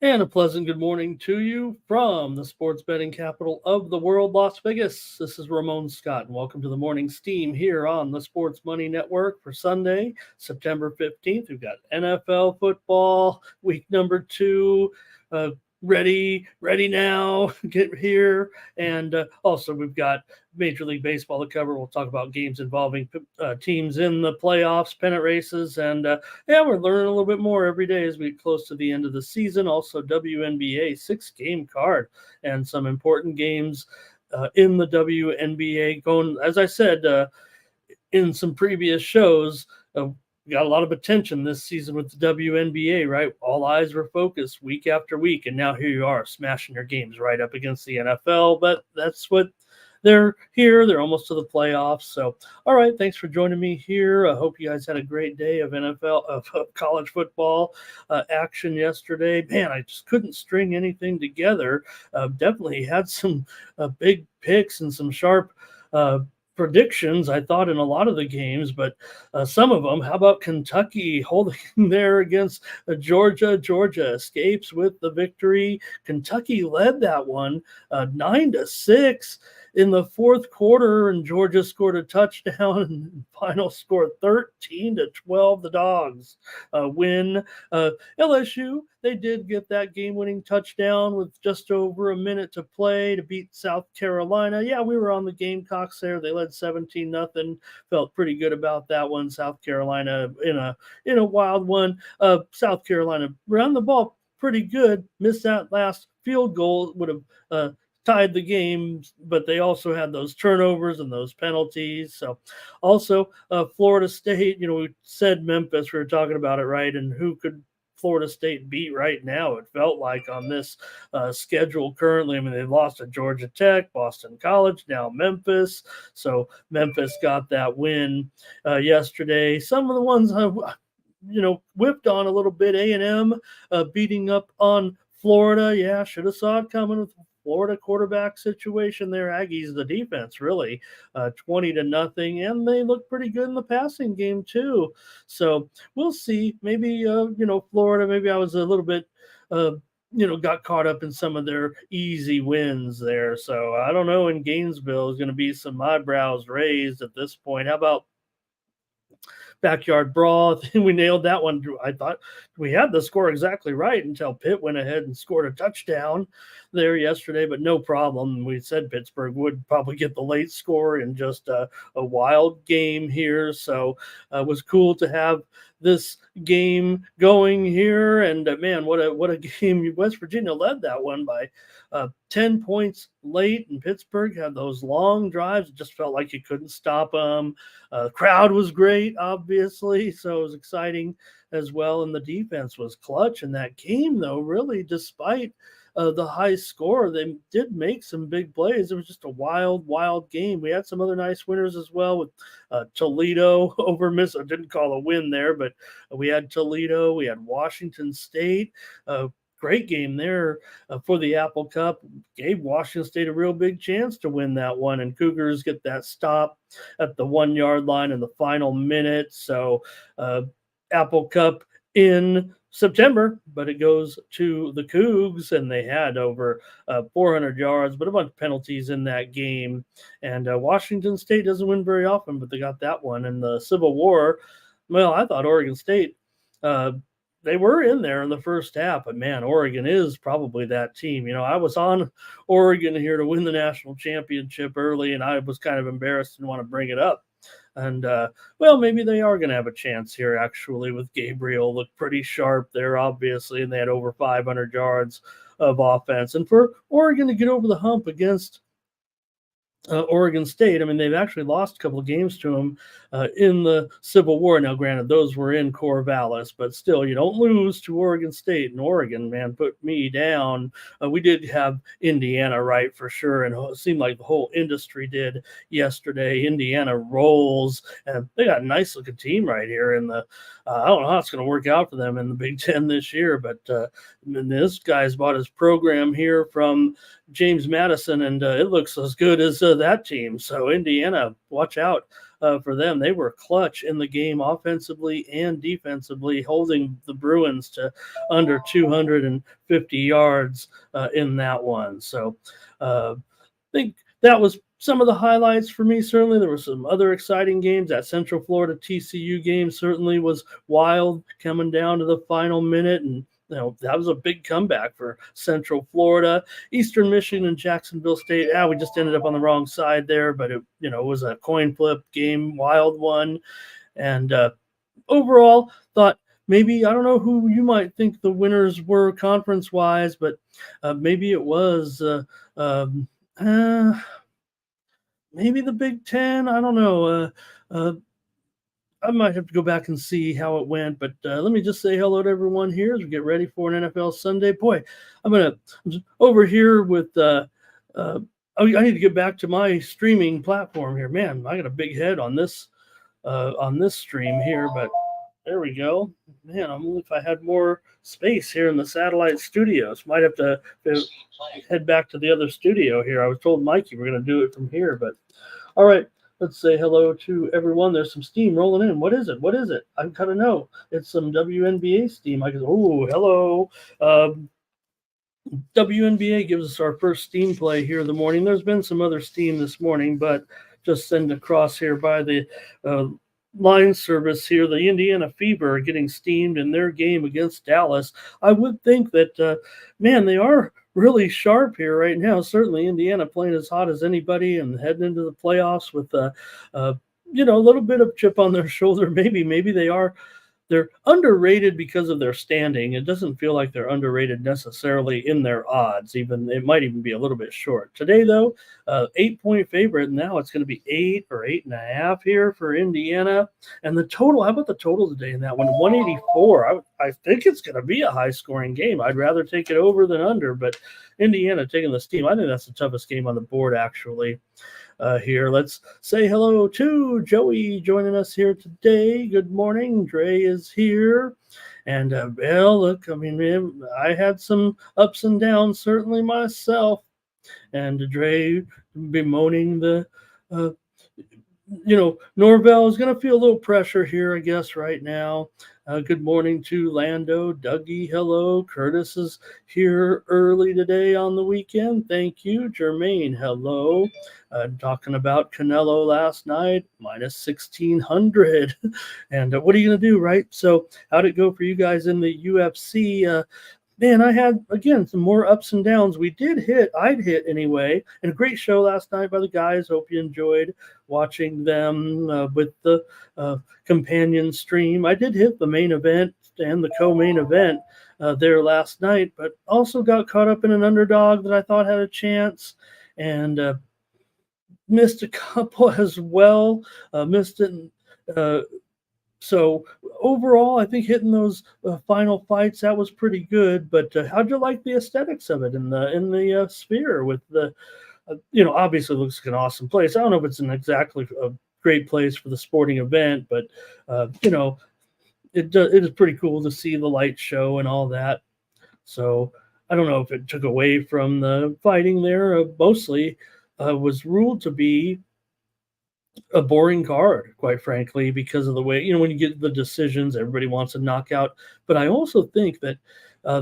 And a pleasant good morning to you from the sports betting capital of the world, Las Vegas. This is Ramon Scott, and welcome to the morning steam here on the Sports Money Network for Sunday, September 15th. We've got NFL football, week number 2, ready now, get here. And also we've got Major League Baseball to cover. We'll talk about games involving teams in the playoffs, pennant races, and we're learning a little bit more every day as we get close to the end of the season. Also, WNBA 6-game card and some important games in the WNBA going, as I said, in some previous shows. We got a lot of attention this season with the WNBA, right? All eyes were focused week after week, and now here you are smashing your games right up against the NFL. But that's what they're here. They're almost to the playoffs. So, all right, thanks for joining me here. I hope you guys had a great day of college football action yesterday. Man, I just couldn't string anything together. Definitely had some big picks and some sharp predictions, I thought, in a lot of the games, but some of them. How about Kentucky holding there against Georgia? Georgia escapes with the victory. Kentucky led that one 9-6 in the fourth quarter, and Georgia scored a touchdown, and final score 13-12. The Dogs win. LSU, they did get that game-winning touchdown with just over a minute to play to beat South Carolina. Yeah, we were on the Gamecocks there. They led 17-0. Felt pretty good about that one. South Carolina in a wild one. South Carolina ran the ball pretty good. Missed that last field goal. Would have tied the game, but they also had those turnovers and those penalties. So also Florida State, we said Memphis, we were talking about it, right? And who could Florida State beat right now, it felt like, on this schedule currently? I mean, they lost to Georgia Tech, Boston College, now Memphis. So Memphis got that win yesterday. Some of the ones whipped on a little bit. A&M beating up on Florida. Yeah, should have saw it coming with Florida quarterback situation there. Aggies, the defense, really 20-0, and they look pretty good in the passing game too. So we'll see. Maybe Florida. Maybe I was a little bit got caught up in some of their easy wins there. So I don't know. In Gainesville is going to be some eyebrows raised at this point. How about backyard brawl? We nailed that one. I thought we had the score exactly right until Pitt went ahead and scored a touchdown there yesterday, but no problem. We said Pittsburgh would probably get the late score in just a wild game here. So it was cool to have this game going here. And man, what a game. West Virginia led that one by 10 points late, and Pittsburgh had those long drives. It just felt like you couldn't stop them. The crowd was great, obviously, so it was exciting as well. And the defense was clutch in that game, though, really, despite the high score. They did make some big plays. It was just a wild game. We had some other nice winners as well with Toledo over Miss. I didn't call a win there, but we had Toledo. We had Washington State. Great game there for the Apple Cup. Gave Washington State a real big chance to win that one, and Cougars get that stop at the 1-yard line in the final minute. So Apple Cup in September, but it goes to the Cougs, and they had over 400 yards, but a bunch of penalties in that game. And Washington State doesn't win very often, but they got that one. And the Civil War, well, I thought Oregon State, uh, they were in there in the first half, but man, Oregon is probably that team. I was on Oregon here to win the national championship early, and I was kind of embarrassed and want to bring it up. And well, maybe they are going to have a chance here. Actually, with Gabriel, looked pretty sharp there, obviously, and they had over 500 yards of offense. And for Oregon to get over the hump against Oregon State, I mean, they've actually lost a couple of games to them in the Civil War. Now, granted, those were in Corvallis, but still, you don't lose to Oregon State. And Oregon, man, put me down. We did have Indiana right for sure, and it seemed like the whole industry did yesterday. Indiana rolls, and they got a nice looking team right here in the. I don't know how it's going to work out for them in the Big Ten this year, but this guy's bought his program here from James Madison, and it looks as good as that team. So Indiana, watch out for them. They were clutch in the game offensively and defensively, holding the Bruins to under 250 yards in that one. So I think that was some of the highlights for me. Certainly there were some other exciting games. That Central Florida TCU game certainly was wild, coming down to the final minute, and that was a big comeback for Central Florida. Eastern Michigan and Jacksonville State, we just ended up on the wrong side there, but it was a coin flip game, wild one. And overall, thought maybe, I don't know who you might think the winners were conference-wise, but maybe it was maybe the Big Ten. I don't know. I might have to go back and see how it went, but let me just say hello to everyone here as we get ready for an NFL Sunday. Boy, I'm over here with. I need to get back to my streaming platform here. Man, I got a big head on this stream here, but there we go. Man, I'm wondering if I had more space here in the satellite studios. Might have to head back to the other studio here. I was told Mikey we're going to do it from here, but all right. Let's say hello to everyone. There's some steam rolling in. What is it? What is it? I kind of know. It's some WNBA steam. Hello. WNBA gives us our first steam play here in the morning. There's been some other steam this morning, but just send across here by the line service here. The Indiana Fever are getting steamed in their game against Dallas. I would think that, man, they are really sharp here right now. Certainly Indiana playing as hot as anybody and heading into the playoffs with a little bit of chip on their shoulder. Maybe they're underrated because of their standing. It doesn't feel like they're underrated necessarily in their odds. Even it might even be a little bit short. Today, though, 8-point favorite. Now it's going to be 8 or 8.5 here for Indiana. And the total, how about the total today in that one? 184. I think it's going to be a high-scoring game. I'd rather take it over than under, but Indiana taking the steam. I think that's the toughest game on the board, actually. Here, let's say hello to Joey joining us here today. Good morning. Dre is here. And, well, look, I mean, man, I had some ups and downs, certainly myself. And Dre bemoaning the, Norvell is going to feel a little pressure here, I guess, right now. Good morning to Lando, Dougie, hello. Curtis is here early today on the weekend. Thank you. Jermaine, hello. Talking about Canelo last night, minus 1,600. And what are you going to do, right? So how'd it go for you guys in the UFC? Man, I had, again, some more ups and downs. I'd hit anyway. And a great show last night by the guys. Hope you enjoyed watching them with the companion stream. I did hit the main event and the co-main event there last night, but also got caught up in an underdog that I thought had a chance and missed a couple as well. Missed it. So overall, I think hitting those final fights, that was pretty good. But how'd you like the aesthetics of it in the Sphere with the, obviously it looks like an awesome place. I don't know if it's an exactly a great place for the sporting event, but it is pretty cool to see the light show and all that. So I don't know if it took away from the fighting there. Mostly was ruled to be a boring card, quite frankly, because of the way, when you get the decisions, everybody wants a knockout. But I also think that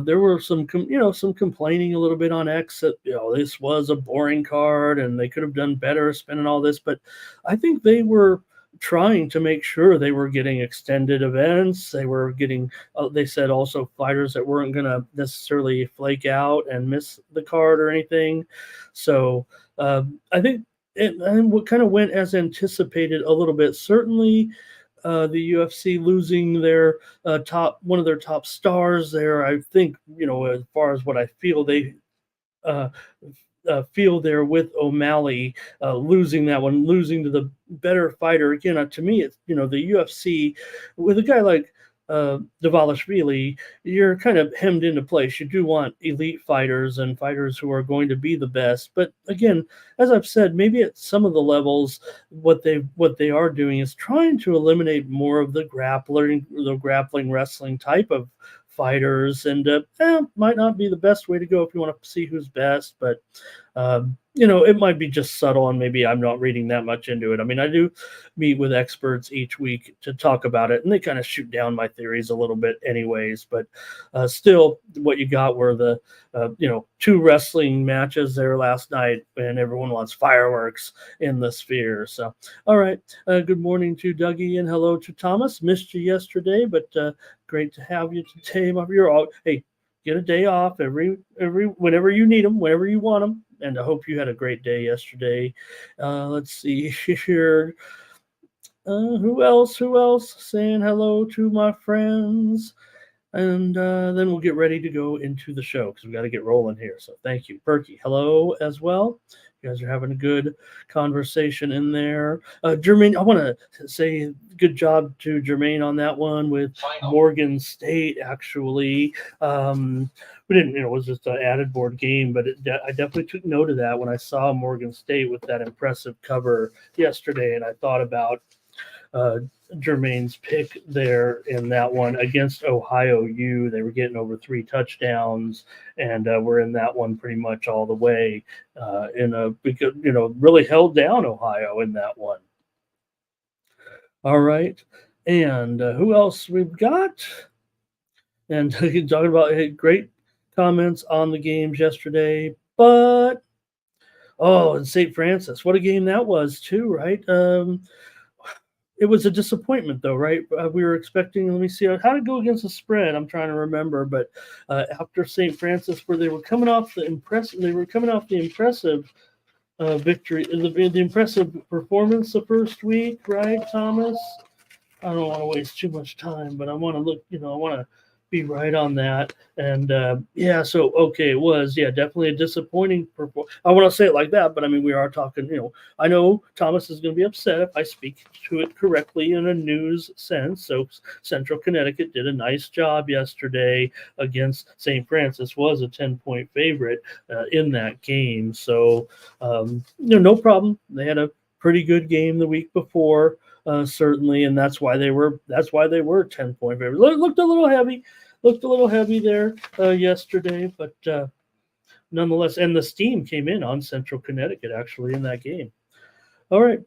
there were some complaining a little bit on X that this was a boring card and they could have done better spending all this. But I think they were trying to make sure they were getting extended events. They were getting, they said also fighters that weren't going to necessarily flake out and miss the card or anything. So I think and what kind of went as anticipated a little bit. Certainly, the UFC losing their top one of their top stars there. I think as far as what I feel, they uh, feel there with O'Malley losing that one, losing to the better fighter. Again, to me, it's the UFC with a guy like Dvalishvili, you're kind of hemmed into place. You do want elite fighters and fighters who are going to be the best. But again, as I've said, maybe at some of the levels, what they are doing is trying to eliminate more of the grappling wrestling type of fighters, and might not be the best way to go if you want to see who's best, but it might be just subtle, and maybe I'm not reading that much into it. I mean, I do meet with experts each week to talk about it, and they kind of shoot down my theories a little bit, anyways. But still, what you got were the two wrestling matches there last night, and everyone wants fireworks in the sphere. So, all right, good morning to Dougie, and hello to Thomas. Missed you yesterday, but great to have you today. You're all hey. Get a day off every whenever you need them, whenever you want them. And I hope you had a great day yesterday. Let's see here. Who else? Who else? Saying hello to my friends. And then we'll get ready to go into the show because we got to get rolling here. So thank you. Perky, hello as well. You guys are having a good conversation in there. Jermaine, I want to say good job to Jermaine on that one with Morgan State, actually. We didn't, it was just an added board game, but I definitely took note of that when I saw Morgan State with that impressive cover yesterday. And I thought about Jermaine's pick there in that one against Ohio U. They were getting over 3 touchdowns, and we're in that one pretty much all the way. Because really held down Ohio in that one. All right, and who else we've got? And talking about great comments on the games yesterday, but and St. Francis, what a game that was too, right? It was a disappointment, though, right? We were expecting. Let me see how to go against the spread. I'm trying to remember, but after St. Francis, where they were coming off the impressive victory, the impressive performance the first week, right, Thomas? I don't want to waste too much time, but I want to look. I want to be right on that. And so okay, it was definitely a disappointing performance. I want to say it like that, but I mean we are talking. I know Thomas is going to be upset if I speak to it correctly in a news sense. So Central Connecticut did a nice job yesterday against St. Francis. Was a 10-point favorite in that game. So no problem. They had a pretty good game the week before. Certainly, and that's why they were 10-point favorites. Looked a little heavy there yesterday, but nonetheless, and the steam came in on Central Connecticut actually in that game. All right,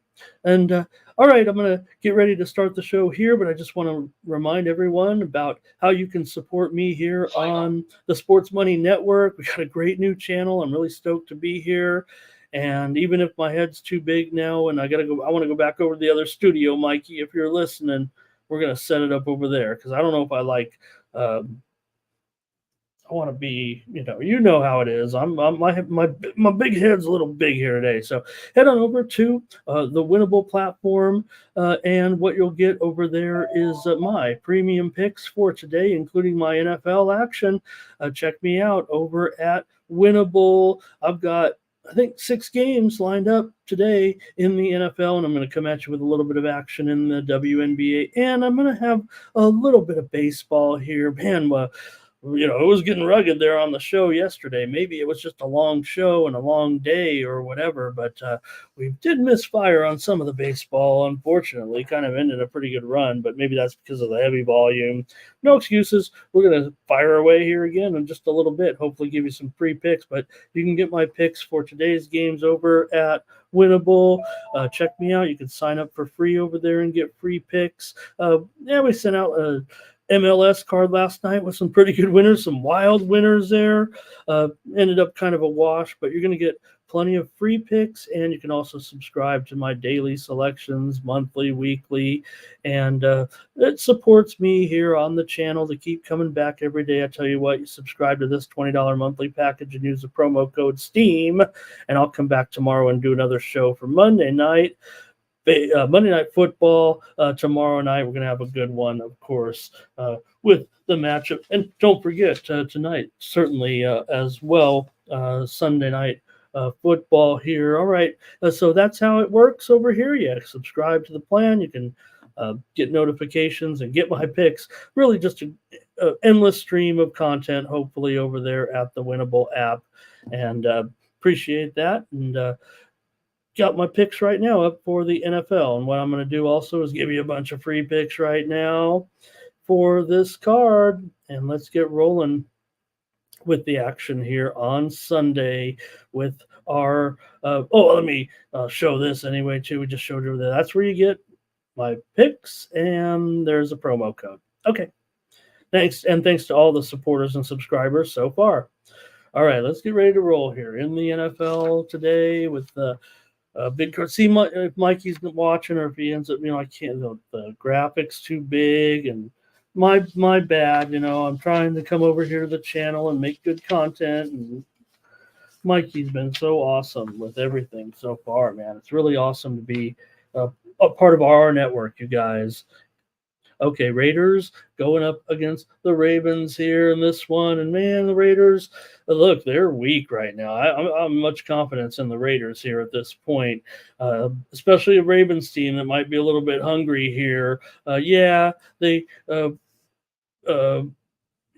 and all right, I'm going to get ready to start the show here, but I just want to remind everyone about how you can support me here on the Sports Money Network. We got a great new channel. I'm really stoked to be here. And even if my head's too big now and I want to go back over to the other studio, Mikey, if you're listening, we're going to set it up over there because I don't know if I like I want to be, how it is. My big head's a little big here today. So head on over to the Winnable platform, and what you'll get over there is my premium picks for today, including my NFL action. Check me out over at Winnable. I've got, I think, 6 games lined up today in the NFL, and I'm going to come at you with a little bit of action in the WNBA, and I'm going to have a little bit of baseball here. Man, it was getting rugged there on the show yesterday. Maybe it was just a long show and a long day or whatever, but we did misfire on some of the baseball, unfortunately. Kind of ended a pretty good run, but maybe that's because of the heavy volume. No excuses. We're going to fire away here again in just a little bit, hopefully give you some free picks, but you can get my picks for today's games over at Winnable. Check me out. You can sign up for free over there and get free picks. We sent out a MLS card last night with some pretty good winners, some wild winners there. Ended up kind of a wash, but you're going to get plenty of free picks, and you can also subscribe to my daily selections, monthly, weekly, and it supports me here on the channel to keep coming back every day. I tell you what, you subscribe to this $20 monthly package and use the promo code STEAM, and I'll come back tomorrow and do another show for Monday night. Monday Night Football tomorrow night. We're going to have a good one, of course, with the matchup. And don't forget tonight, certainly as well, Sunday night football here. All right. So that's how it works over here. You subscribe to the plan. You can get notifications and get my picks. Really just an endless stream of content, hopefully, over there at the Winnable app. And appreciate that. And got my picks right now up for the NFL. And what I'm going to do also is give you a bunch of free picks right now for this card. And let's get rolling with the action here on Sunday with our let me show this anyway too. We just showed you that. That's where you get my picks, and there's a promo code. Okay. Thanks to all the supporters and subscribers so far. All right, let's get ready to roll here in the NFL today with the big card. See if Mikey's watching, or if he ends up, I can't. The graphics too big, and my bad. I'm trying to come over here to the channel and make good content. And Mikey's been so awesome with everything so far, man. It's really awesome to be a part of our network, you guys. Okay, Raiders going up against the Ravens here in this one. And, man, the Raiders, look, they're weak right now. I'm much confidence in the Raiders here at this point, especially a Ravens team that might be a little bit hungry here. They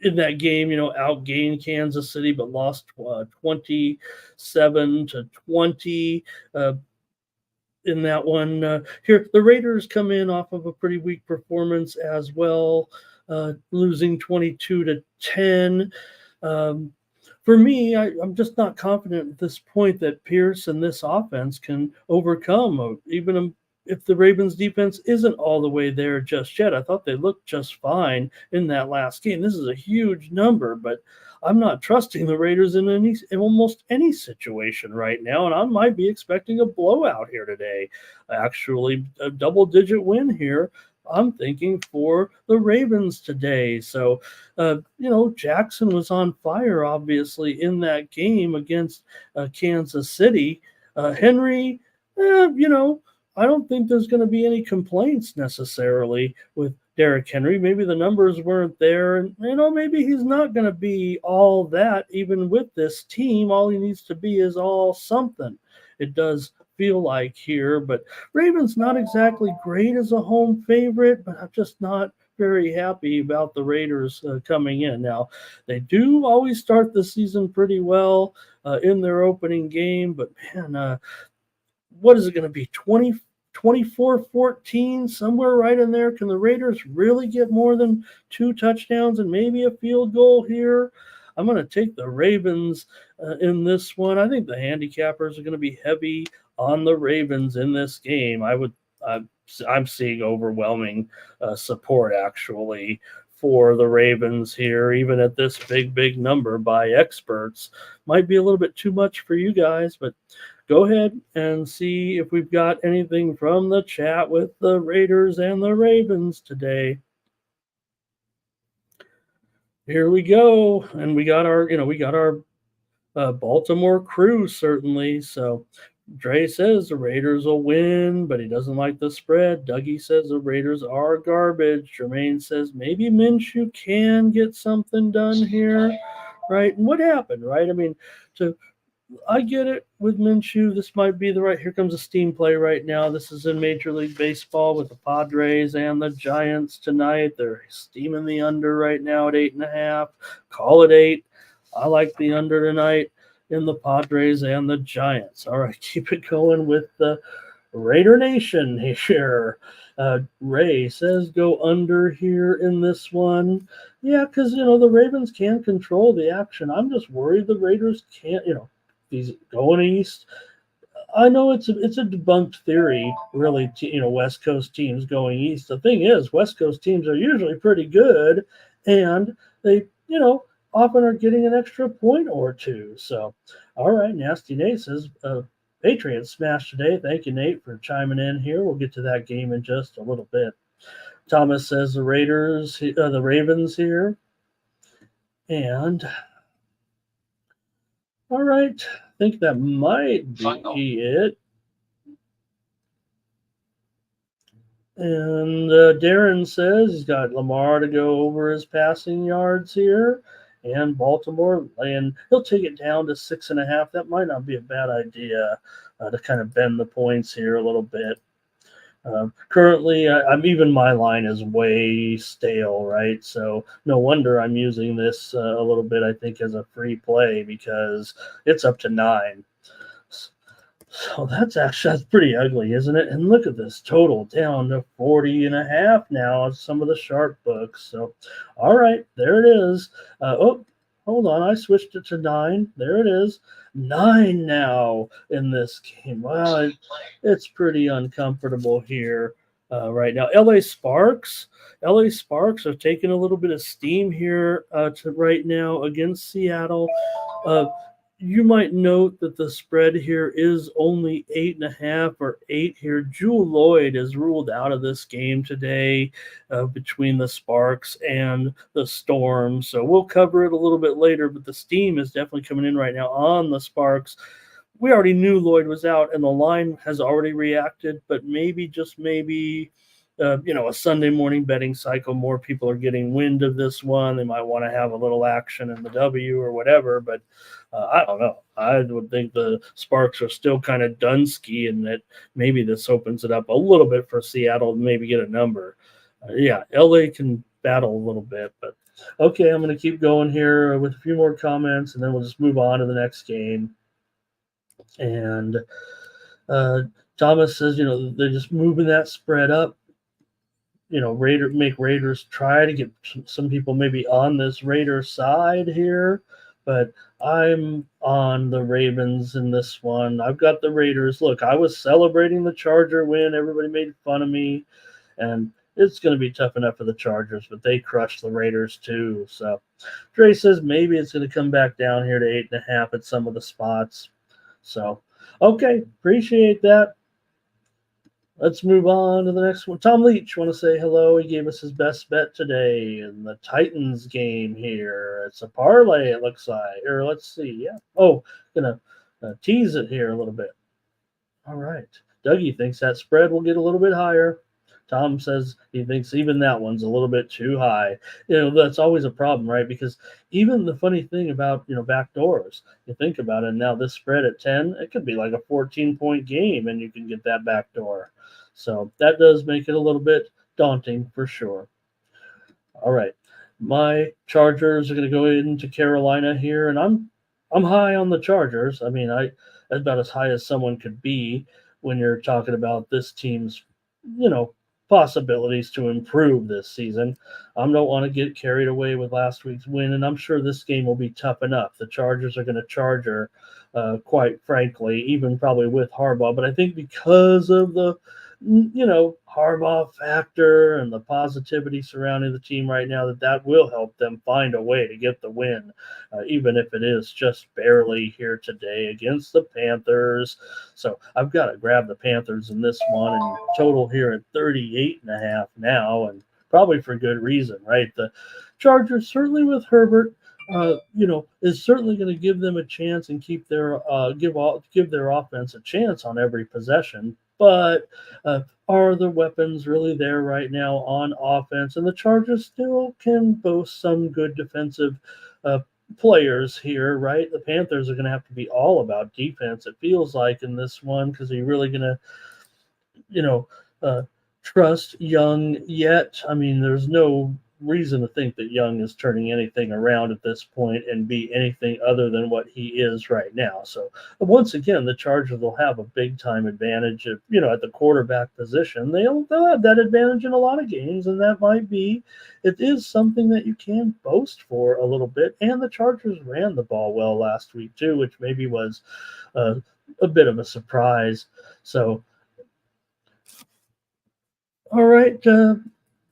in that game, outgained Kansas City, but lost 27-20. In that one here, the Raiders come in off of a pretty weak performance as well, losing 22-10. For me, I'm just not confident at this point that Pierce and this offense can overcome, even if the Ravens defense isn't all the way there just yet. I thought they looked just fine in that last game. This is a huge number, but I'm not trusting the Raiders in almost any situation right now, and I might be expecting a blowout here today. Actually, a double-digit win here, I'm thinking, for the Ravens today. So, Jackson was on fire, obviously, in that game against Kansas City. Henry, I don't think there's going to be any complaints necessarily with Derrick Henry. Maybe the numbers weren't there, and maybe he's not going to be all that even with this team. All he needs to be is all something. It does feel like here, but Ravens not exactly great as a home favorite, but I'm just not very happy about the Raiders coming in. Now, they do always start the season pretty well in their opening game, but man, what is it going to be? 24-14, somewhere right in there. Can the Raiders really get more than 2 touchdowns and maybe a field goal here? I'm going to take the Ravens in this one. I think the handicappers are going to be heavy on the Ravens in this game. I'm seeing overwhelming support, actually, for the Ravens here, even at this big number by experts. Might be a little bit too much for you guys, but go ahead and see if we've got anything from the chat with the Raiders and the Ravens today. Here we go. And we got our Baltimore crew, certainly. So Dre says the Raiders will win, but he doesn't like the spread. Dougie says the Raiders are garbage. Jermaine says maybe Minshew can get something done here, right? And what happened, right? I mean, to I get it with Minshew. This might be the right. Here comes a steam play right now. This is in Major League Baseball with the Padres and the Giants tonight. They're steaming the under right now at 8.5. Call it 8. I like the under tonight in the Padres and the Giants. All right, keep it going with the Raider Nation here. Ray says go under here in this one. Yeah, because the Ravens can control the action. I'm just worried the Raiders can't. He's going east. I know it's a debunked theory, really. West Coast teams going east. The thing is, West Coast teams are usually pretty good, and they often are getting an extra point or two. So, all right, Nasty Nate says Patriots smashed today. Thank you, Nate, for chiming in here. We'll get to that game in just a little bit. Thomas says the Ravens here, and all right, I think that might be it. And Darren says he's got Lamar to go over his passing yards here, and Baltimore, and he'll take it down to 6.5. That might not be a bad idea to kind of bend the points here a little bit. Currently, I'm even my line is way stale, right? So no wonder I'm using this a little bit. I think as a free play because it's up to 9. So that's pretty ugly, isn't it? And look at this total down to 40.5 now on some of the sharp books. So, all right, there it is. Hold on, I switched it to 9. There it is, 9 now in this game. Wow, it's pretty uncomfortable here right now. LA Sparks are taking a little bit of steam here to right now against Seattle. You might note that the spread here is only 8.5 or 8 here. Jewel Lloyd is ruled out of this game today between the Sparks and the Storm. So we'll cover it a little bit later, but the steam is definitely coming in right now on the Sparks. We already knew Lloyd was out, and the line has already reacted, but maybe, just maybe, a Sunday morning betting cycle, more people are getting wind of this one. They might want to have a little action in the W or whatever, but I don't know. I would think the Sparks are still kind of Dunsky, and that maybe this opens it up a little bit for Seattle to maybe get a number. Yeah, LA can battle a little bit, but okay, I'm going to keep going here with a few more comments, and then we'll just move on to the next game. And Thomas says, they're just moving that spread up. Raiders try to get some people maybe on this Raider side here, but I'm on the Ravens in this one. I've got the Raiders. Look, I was celebrating the Charger win. Everybody made fun of me, and it's going to be tough enough for the Chargers, but they crushed the Raiders too. So Dre says maybe it's going to come back down here to 8.5 at some of the spots. So, okay, appreciate that. Let's move on to the next one. Tom Leach, want to say hello. He gave us his best bet today in the Titans game here. It's a parlay, it looks like. Or let's see. Yeah. Oh, going to tease it here a little bit. All right. Dougie thinks that spread will get a little bit higher. Tom says he thinks even that one's a little bit too high. That's always a problem, right? Because even the funny thing about, back doors, you think about it, now this spread at 10, it could be like a 14-point game, and you can get that back door. So that does make it a little bit daunting for sure. All right. My Chargers are going to go into Carolina here, and I'm high on the Chargers. I mean, I about as high as someone could be when you're talking about this team's, possibilities to improve this season. I don't want to get carried away with last week's win, and I'm sure this game will be tough enough. The Chargers are going to charger, quite frankly, even probably with Harbaugh. But I think because of the, Harbaugh factor and the positivity surrounding the team right now, that will help them find a way to get the win, even if it is just barely here today against the Panthers. So I've got to grab the Panthers in this one, and total here at 38.5 now, and probably for good reason, right? The Chargers, certainly with Herbert, is certainly going to give them a chance and keep their give their offense a chance on every possession. But are the weapons really there right now on offense? And the Chargers still can boast some good defensive players here, right? The Panthers are going to have to be all about defense, it feels like, in this one, because you're really going to, you know, uh, trust Young yet. I mean, there's no reason to think that Young is turning anything around at this point and be anything other than what he is right now. So once again, the Chargers will have a big time advantage of, at the quarterback position. They'll have that advantage in a lot of games, and that might be, it is something that you can boast for a little bit. And the Chargers ran the ball well last week too, which maybe was a bit of a surprise. So all right,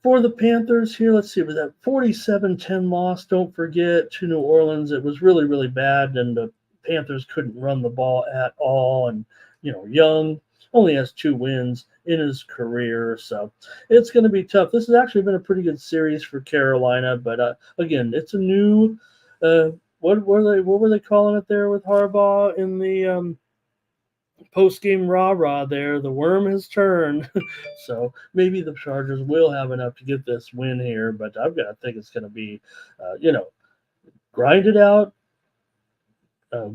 for the Panthers here, let's see, was that 47-10 loss? Don't forget, to New Orleans. It was really, really bad, and the Panthers couldn't run the ball at all. And, Young only has 2 wins in his career, so it's going to be tough. This has actually been a pretty good series for Carolina, but again, it's a new what were they calling it there with Harbaugh in the post-game rah-rah there? The worm has turned. So maybe the Chargers will have enough to get this win here, but I've got to think it's going to be, grind it out,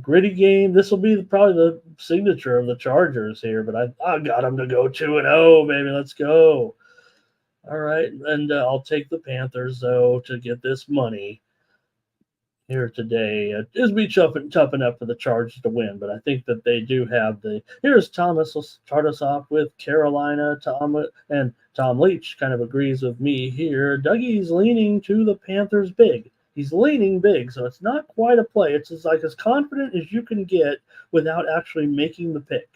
gritty game. This will be probably the signature of the Chargers here, but I got them to go 2-0, baby. Let's go. All right, and I'll take the Panthers, though, to get this money here today. It'll be tough enough for the Chargers to win, but I think that they do have the. Here's Thomas. Will start us off with Carolina. Tom Leach kind of agrees with me here. Dougie's leaning to the Panthers big. He's leaning big, so it's not quite a play. It's just like as confident as you can get without actually making the pick.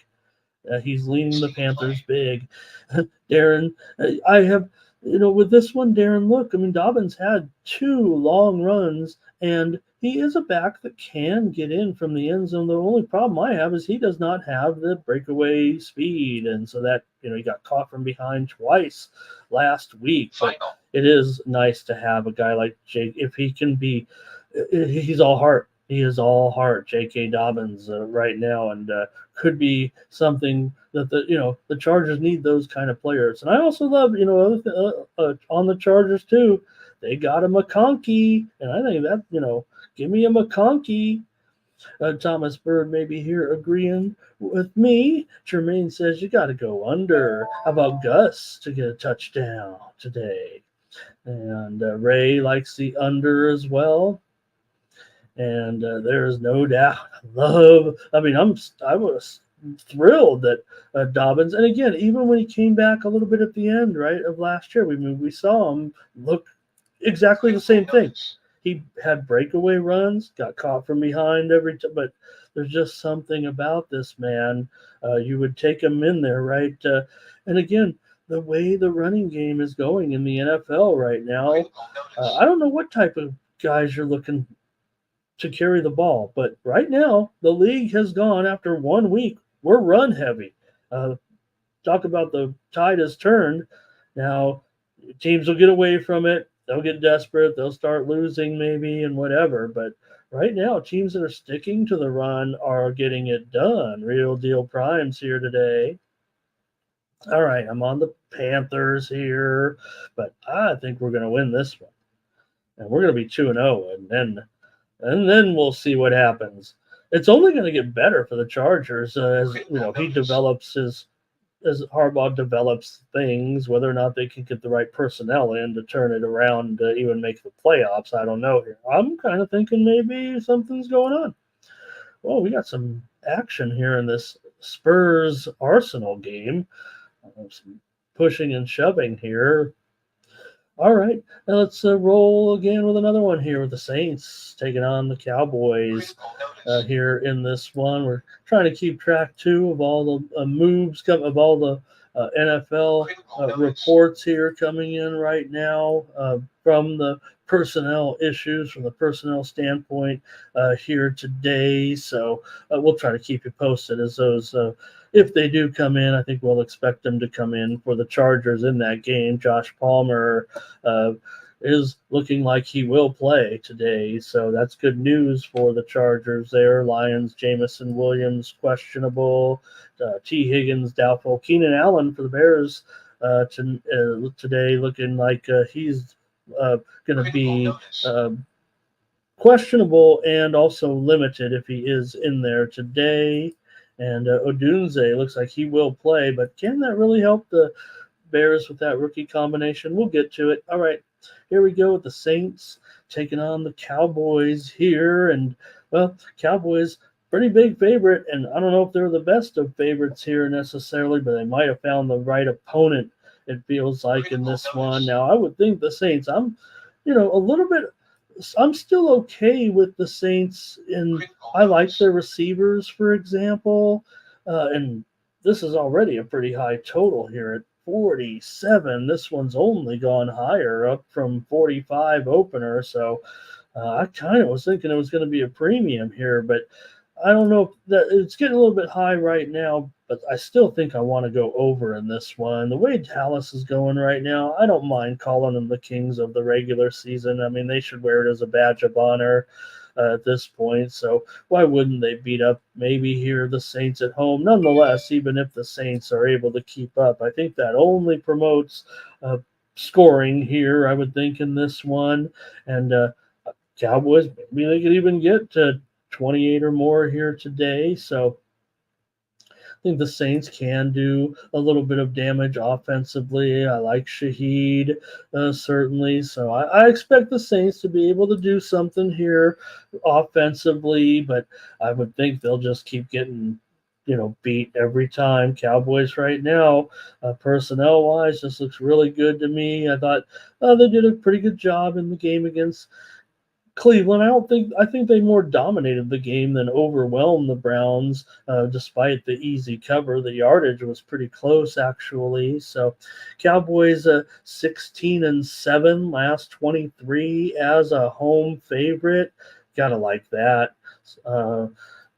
He's leaning the Panthers big. Darren, I have, with this one, Darren, look, I mean, Dobbins had 2 long runs, and he is a back that can get in from the end zone. The only problem I have is he does not have the breakaway speed, and so that, he got caught from behind twice last week. But it is nice to have a guy like Jake, if he can be, he's all heart. He is all heart, J.K. Dobbins, right now, and could be something that the Chargers need, those kind of players. And I also love, on the Chargers too, they got a McConkey, and I think that, give me a McConkey. Thomas Bird maybe here agreeing with me. Jermaine says you got to go under. How about Gus to get a touchdown today? And Ray likes the under as well. And there is no doubt. I was thrilled that Dobbins, and again, even when he came back a little bit at the end, right, of last year, we saw him look exactly the same thing. He had breakaway runs, got caught from behind every time, but there's just something about this man. You would take him in there, right? And again, the way the running game is going in the NFL right now, I don't know what type of guys you're looking to carry the ball. But right now, the league has gone after 1 week. We're run heavy. Talk about the tide has turned. Now, teams will get away from it. They'll get desperate. They'll start losing maybe and whatever. But right now, teams that are sticking to the run are getting it done. Real deal primes here today. All right, I'm on the Panthers here, but I think we're going to win this one. And we're going to be 2-0, and then we'll see what happens. It's only going to get better for the Chargers as he develops as Harbaugh develops things. Whether or not they can get the right personnel in to turn it around to even make the playoffs, I don't know here. I'm kind of thinking maybe something's going on. Well, we got some action here in this Spurs Arsenal game. Some pushing and shoving here. All right, now let's roll again with another one here with the Saints taking on the Cowboys here in this one. We're trying to keep track, too, of all the moves, of all the NFL reports here coming in right now from the personnel issues, from the personnel standpoint here today. So we'll try to keep you posted as those if they do come in. I think we'll expect them to come in for the Chargers in that game. Josh Palmer is looking like he will play today, so that's good news for the Chargers there. Lions, Jamison Williams, questionable. T. Higgins, doubtful. Keenan Allen for the Bears today looking like he's going to be questionable and also limited if he is in there today. And Odunze looks like he will play, but can that really help the Bears with that rookie combination? We'll get to it. All right, here we go with the Saints taking on the Cowboys here. And, well, Cowboys, pretty big favorite. And I don't know if they're the best of favorites here necessarily, but they might have found the right opponent, it feels like, in this one. Now, I would think the Saints, a little bit. I'm still okay with the Saints, and I like their receivers, for example. And this is already a pretty high total here at 47. This one's only gone higher, up from 45 opener. So I kind of was thinking it was going to be a premium here, but I don't know if that it's getting a little bit high right now, but I still think I want to go over in this one. The way Dallas is going right now, I don't mind calling them the kings of the regular season. I mean, they should wear it as a badge of honor at this point. So why wouldn't they beat up maybe here the Saints at home? Nonetheless, even if the Saints are able to keep up, I think that only promotes scoring here, I would think, in this one. And Cowboys, maybe they could even get to 28 or more here today. So I think the Saints can do a little bit of damage offensively. I like Shaheed, certainly. So I expect the Saints to be able to do something here offensively, but I would think they'll just keep getting beat every time. Cowboys right now, personnel wise, just looks really good to me. I thought they did a pretty good job in the game against Cleveland. I think they more dominated the game than overwhelmed the Browns, despite the easy cover. The yardage was pretty close actually. So, Cowboys 16-7 last 23 as a home favorite. Gotta like that. Uh,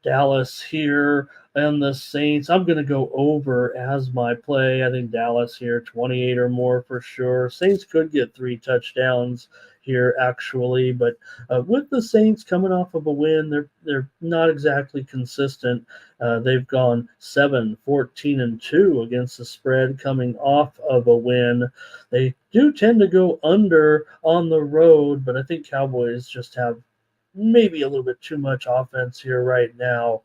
Dallas here and the Saints. I'm going to go over as my play. I think Dallas here 28 or more for sure. Saints could get 3 touchdowns here actually, but with the Saints coming off of a win, they're not exactly consistent. They've gone 7-14-2 against the spread coming off of a win. They do tend to go under on the road, but I think Cowboys just have maybe a little bit too much offense here right now.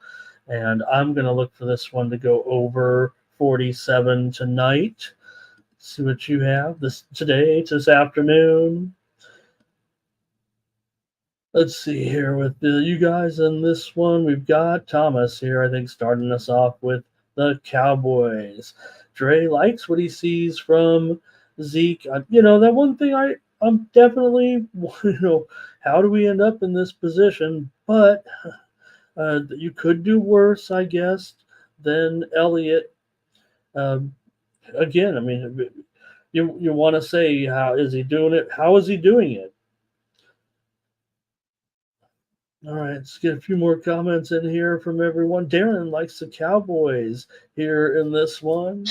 And I'm going to look for this one to go over 47 tonight. See what you have this afternoon. Let's see here with you guys in this one. We've got Thomas here, I think, starting us off with the Cowboys. Dre likes what he sees from Zeke. That one thing I'm definitely, how do we end up in this position? But you could do worse, I guess, than Elliott. Um, Again, I mean, you want to say, how is he doing it? How is he doing it? All right, let's get a few more comments in here from everyone. Darren likes the Cowboys here in this one.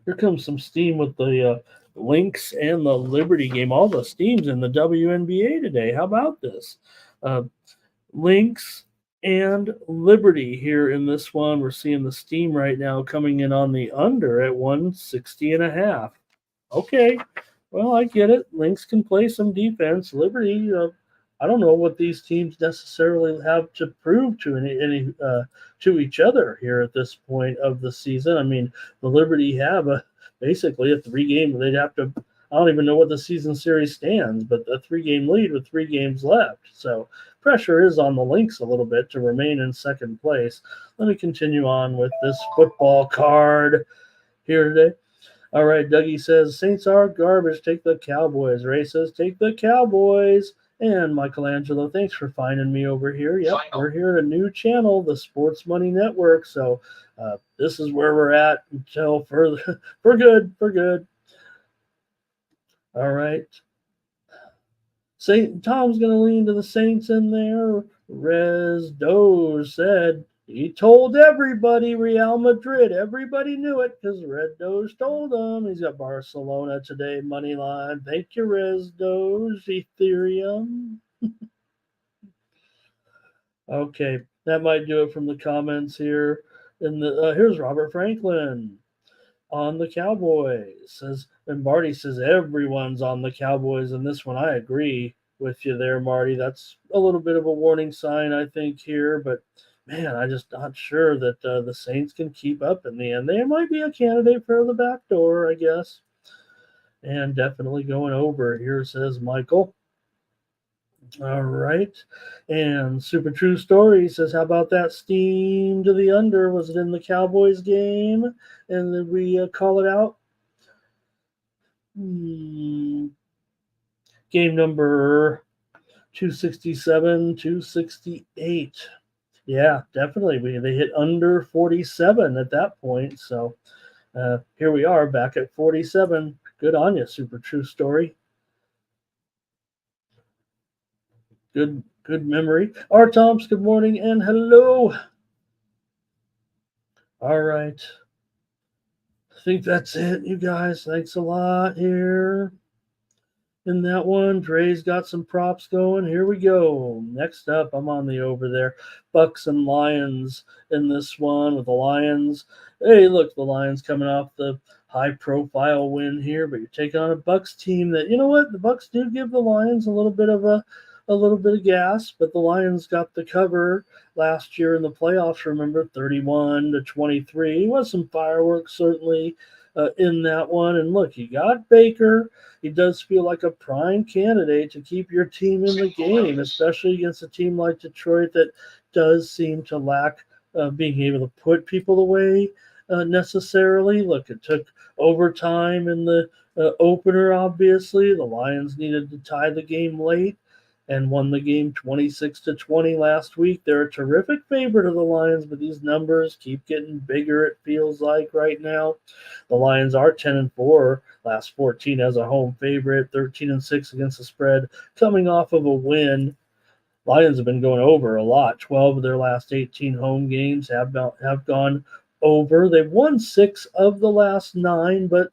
Here comes some steam with the Lynx and the Liberty game. All the steams in the WNBA today. How about this? Uh, Lynx and Liberty here in this one. We're seeing the steam right now coming in on the under at 160.5. Okay, well, I get it. Lynx can play some defense. Liberty, I don't know what these teams necessarily have to prove to any to each other here at this point of the season. I mean, the Liberty have basically a 3-game. They'd have to. I don't even know what the season series stands, but a 3-game lead with 3 games left. So pressure is on the Lynx a little bit to remain in second place. Let me continue on with this football card here today. All right, Dougie says Saints are garbage. Take the Cowboys. Ray says take the Cowboys. And Michelangelo, thanks for finding me over here. Yep, we're here at a new channel, the Sports Money Network. So this is where we're at until further for good. All right. Saint Tom's going to lean to the Saints in there. Rez Doge said he told everybody Real Madrid. Everybody knew it because Red Doge told them. He's got Barcelona today, money line. Thank you, Rez Doge. Ethereum. Okay, that might do it from the comments here. And here's Robert Franklin. on the Cowboys. Says and Marty says everyone's on the Cowboys in this one. I agree with you there, Marty. That's a little bit of a warning sign, I think, here, but man, I'm just not sure that the Saints can keep up in the end. They might be a candidate for the back door, I guess, and definitely going over here, says Michael. All right. And Super True Story says, how about that steam to the under? Was it in the Cowboys game? And then we call it out? Hmm. Game number 267, 268. Yeah, definitely. They hit under 47 at that point. So here we are back at 47. Good on you, Super True Story. Good memory. R. Toms, good morning and hello. All right. I think that's it, you guys. Thanks a lot here in that one. Dre's got some props going. Here we go. Next up, I'm on the over there. Bucks and Lions in this one with the Lions. Hey, look, the Lions coming off the high profile win here, but you're taking on a Bucks team that, you know what, the Bucks do give the Lions a little bit of gas, but the Lions got the cover last year in the playoffs. Remember, 31-23. It was some fireworks certainly in that one. And look, you got Baker. He does feel like a prime candidate to keep your team in the game, especially against a team like Detroit that does seem to lack being able to put people away necessarily. Look, it took overtime in the opener, obviously. The Lions needed to tie the game late and won the game 26-20 last week. They're a terrific favorite of the Lions, but these numbers keep getting bigger, it feels like right now. The Lions are 10-4, last 14 as a home favorite, 13-6 against the spread, coming off of a win. Lions have been going over a lot. 12 of their last 18 home games have gone over. They've won 6 of the last 9, but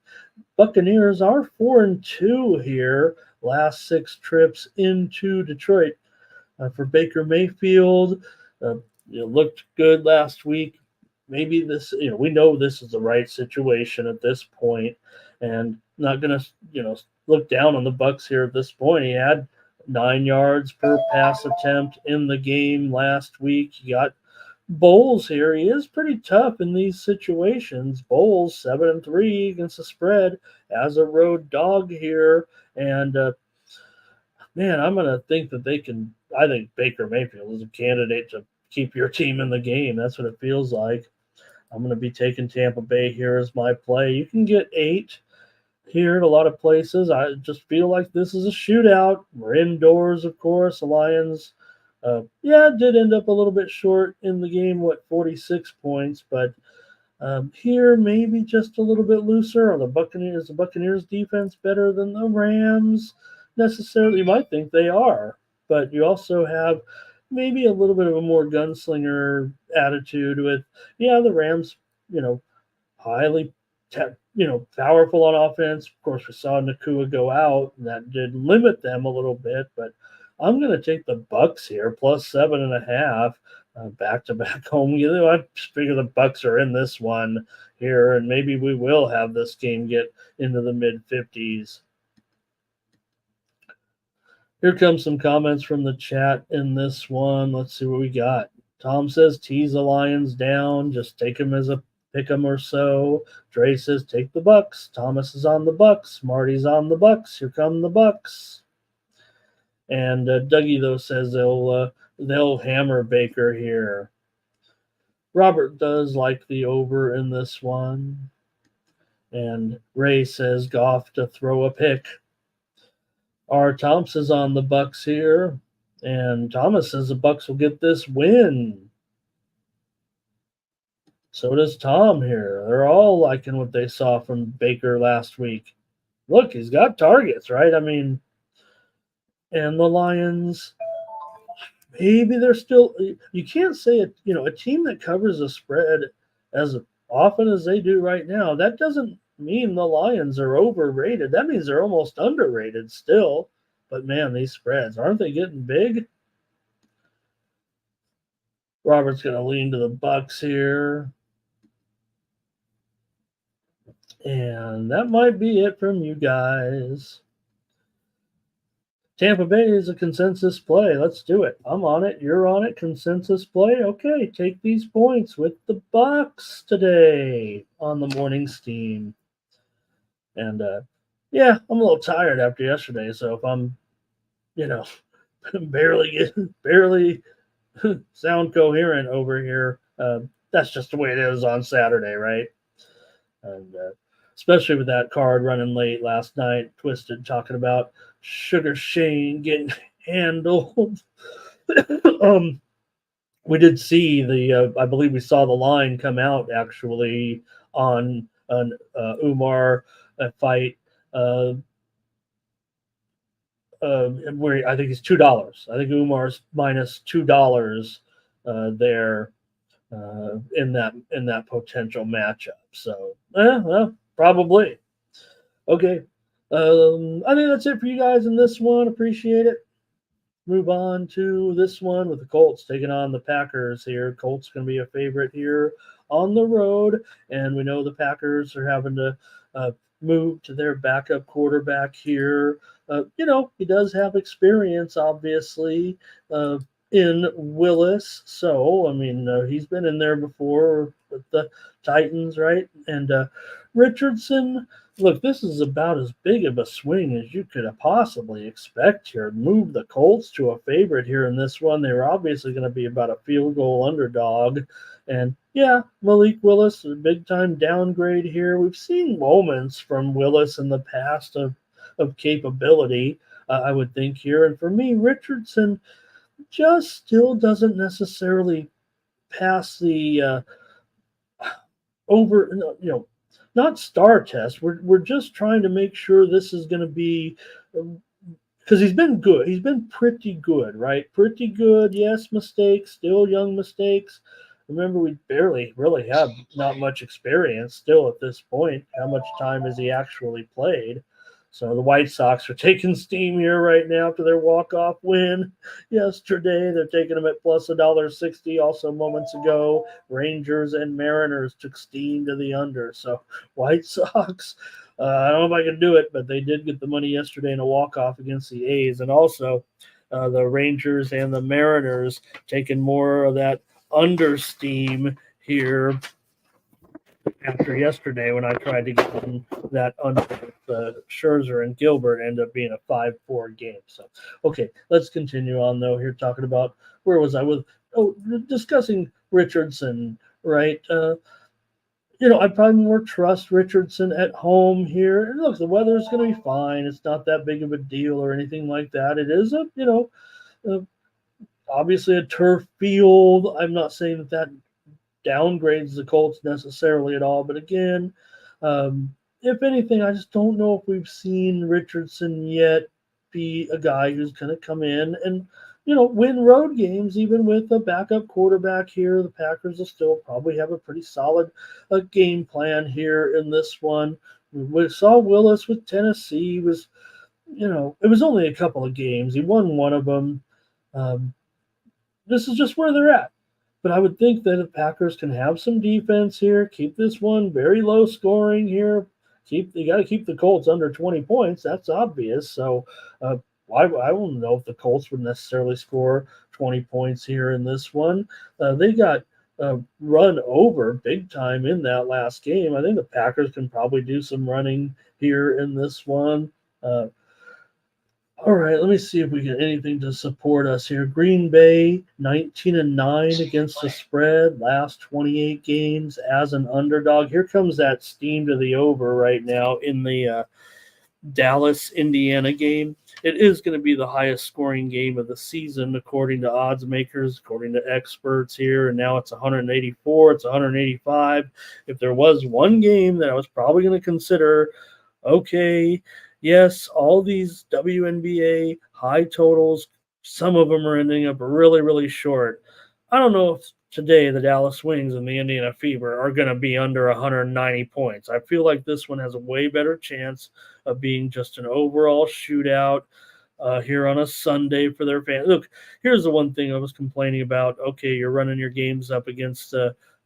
Buccaneers are 4-2 here. Last 6 trips into Detroit. For Baker Mayfield, looked good last week. Maybe this, we know this is the right situation at this point, and not going to, look down on the Bucks here at this point. He had 9 yards per pass attempt in the game last week. He got Bowles here. He is pretty tough in these situations. Bowles 7-3 against the spread as a road dog here, and man, I'm gonna think that they can. I think Baker Mayfield is a candidate to keep your team in the game. That's what it feels like. I'm gonna be taking Tampa Bay here as my play. You can get 8 here in a lot of places. I just feel like this is a shootout. We're indoors, of course. The Lions, did end up a little bit short in the game, 46 points, but here maybe just a little bit looser. Are the Buccaneers defense better than the Rams? Necessarily, you might think they are, but you also have maybe a little bit of a more gunslinger attitude with, the Rams, you know, highly, powerful on offense. Of course, we saw Nakua go out, and that did limit them a little bit. But I'm going to take the Bucks here, plus 7.5, back-to-back home. I figure the Bucks are in this one here, and maybe we will have this game get into the mid-50s. Here comes some comments from the chat in this one. Let's see what we got. Tom says, tease the Lions down. Just take them as a pick 'em or so. Dre says, take the Bucks. Thomas is on the Bucks. Marty's on the Bucks. Here come the Bucks. And Dougie, though, says they'll hammer Baker here. Robert does like the over in this one. And Ray says Goff to throw a pick. R. Thompson's on the Bucks here, and Thomas says the Bucks will get this win. So does Tom here. They're all liking what they saw from Baker last week. Look, he's got targets, right? I mean, and the Lions, maybe they're still. You can't say it. A team that covers the spread as often as they do right now, that doesn't mean the Lions are overrated. That means they're almost underrated still. But man, these spreads, aren't they getting big? Robert's going to lean to the Bucks here. And that might be it from you guys. Tampa Bay is a consensus play. Let's do it. I'm on it. You're on it. Consensus play. Okay, take these points with the Bucks today on the morning steam. And yeah, I'm a little tired after yesterday. So if I'm, you know, barely sound coherent over here, that's just the way it is on Saturday, right? And especially with that card running late last night, Twisted talking about Sugar Shane getting handled. um, we did see I believe we saw the line come out actually on an Umar fight. Uh, where I think it's $2. I think Umar's minus $2 there in that potential matchup. So, well, probably. Okay. I think that's it for you guys in this one. Appreciate it. Move on to this one with the Colts taking on the Packers here. Colts going to be a favorite here on the road, and we know the Packers are having to uh, move to their backup quarterback here. He does have experience, obviously, in Willis. So, I mean, he's been in there before with the Titans, right? And Richardson, look, this is about as big of a swing as you could possibly expect here. Move the Colts to a favorite here in this one. They were obviously going to be about a field goal underdog. And yeah, Malik Willis, a big time downgrade here. We've seen moments from Willis in the past of capability, I would think here. And for me, Richardson just still doesn't necessarily pass the over, not star test. We're just trying to make sure this is going to be because he's been good. He's been pretty good, right? Pretty good. Yes, mistakes, still young mistakes. Remember, we barely really have not much experience still at this point. How much time has he actually played? So the White Sox are taking steam here right now after their walk-off win yesterday. They're taking them at plus $1.60. Also moments ago, Rangers and Mariners took steam to the under. So White Sox, I don't know if I can do it, but they did get the money yesterday in a walk-off against the A's. And also the Rangers and the Mariners taking more of that under steam here after yesterday when I tried to get them that under Scherzer and Gilbert ended up being a 5-4 game. So, okay, let's continue on though. Here talking about where was I with? Oh, discussing Richardson, right? I probably more trust Richardson at home here. And look, the weather's going to be fine. It's not that big of a deal or anything like that. It is a, obviously a turf field. I'm not saying that downgrades the Colts necessarily at all. But again, if anything, I just don't know if we've seen Richardson yet be a guy who's going to come in and, win road games, even with a backup quarterback here. The Packers will still probably have a pretty solid game plan here in this one. We saw Willis with Tennessee was, it was only a couple of games. He won one of them. This is just where they're at. But I would think that the Packers can have some defense here, keep this one very low scoring here. You got to keep the Colts under 20 points. That's obvious. So I don't know if the Colts would necessarily score 20 points here in this one. They got run over big time in that last game. I think the Packers can probably do some running here in this one. All right, let me see if we get anything to support us here. Green Bay, 19-9 against the spread, last 28 games as an underdog. Here comes that steam to the over right now in the Dallas, Indiana game. It is going to be the highest scoring game of the season, according to odds makers, according to experts here. And now it's 184, it's 185. If there was one game that I was probably going to consider, okay, yes, all these WNBA high totals, some of them are ending up really, really short. I don't know if today the Dallas Wings and the Indiana Fever are going to be under 190 points. I feel like this one has a way better chance of being just an overall shootout here on a Sunday for their fans. Look, here's the one thing I was complaining about. Okay, you're running your games up against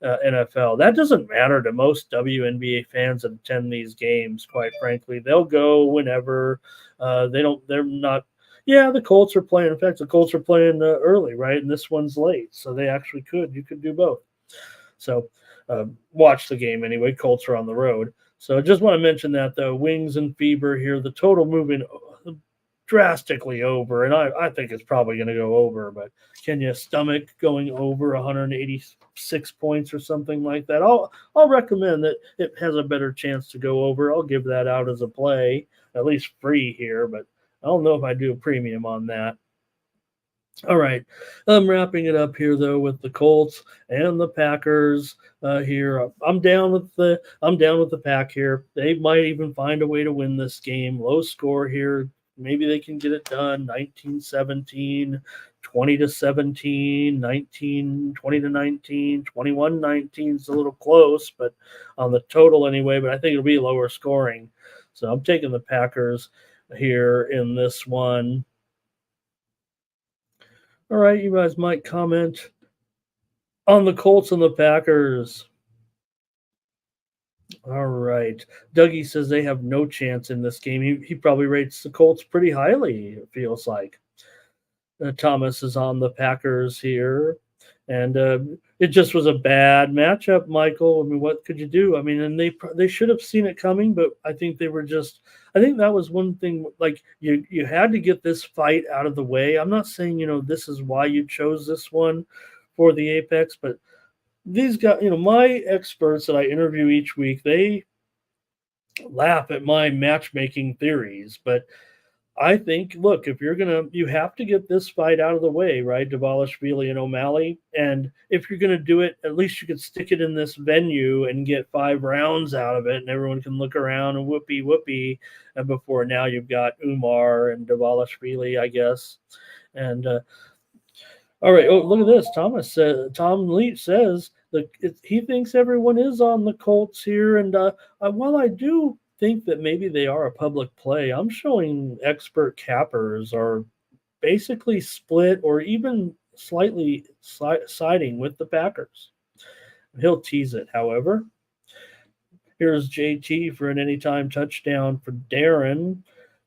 NFL. That doesn't matter to most WNBA fans that attend these games. Quite frankly, they'll go whenever. They don't. They're not. Yeah, the Colts are playing. In fact, the Colts are playing early, right? And this one's late, so they actually could. You could do both. So watch the game anyway. Colts are on the road. So I just want to mention that the Wings and Fever here, the total moving drastically over, and I think it's probably going to go over, but can you stomach going over 186 points or something like that? I'll recommend that it has a better chance to go over. I'll give that out as a play, at least free here, but I don't know if I do a premium on that. All right, I'm wrapping it up here though with the Colts and the Packers. Here, I'm down with the Pack here. They might even find a way to win this game. Low score here. Maybe they can get it done. 19-17, 20-17, 19-20-19, 21-19 is a little close, but on the total anyway. But I think it'll be lower scoring. So I'm taking the Packers here in this one. All right, you guys might comment on the Colts and the Packers. All right. Dougie says they have no chance in this game. He probably rates the Colts pretty highly, it feels like. Thomas is on the Packers here. And it just was a bad matchup, Michael. I mean, what could you do? I mean, and they should have seen it coming, but I think they were just – I think that was one thing. Like, you had to get this fight out of the way. I'm not saying, this is why you chose this one for the Apex, but these guys, my experts that I interview each week, they laugh at my matchmaking theories, but – I think, look, if you have to get this fight out of the way, right? Davalishvili and O'Malley. And if you're going to do it, at least you could stick it in this venue and get 5 rounds out of it, and everyone can look around and whoopee. And before now, you've got Umar and Davalishvili, I guess. And all right. Oh, look at this. Tom Leach says that he thinks everyone is on the Colts here. And while I do think that maybe they are a public play, I'm showing expert cappers are basically split or even slightly siding with the Packers. He'll tease it, however. Here's JT for an anytime touchdown for Darren.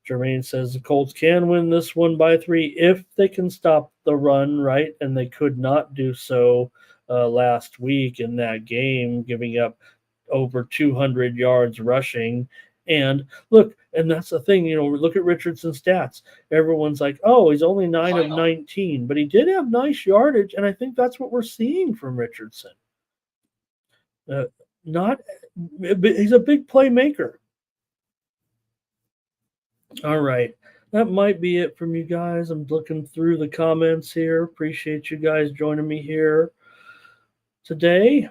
Jermaine says the Colts can win this one by 3 if they can stop the run, right? And they could not do so last week in that game, giving up over 200 yards rushing. And look, and that's the thing, look at Richardson's stats. Everyone's like, oh, he's only 9 of 19, but he did have nice yardage, and I think that's what we're seeing from Richardson. He's a big playmaker. All right. That might be it from you guys. I'm looking through the comments here. Appreciate you guys joining me here today.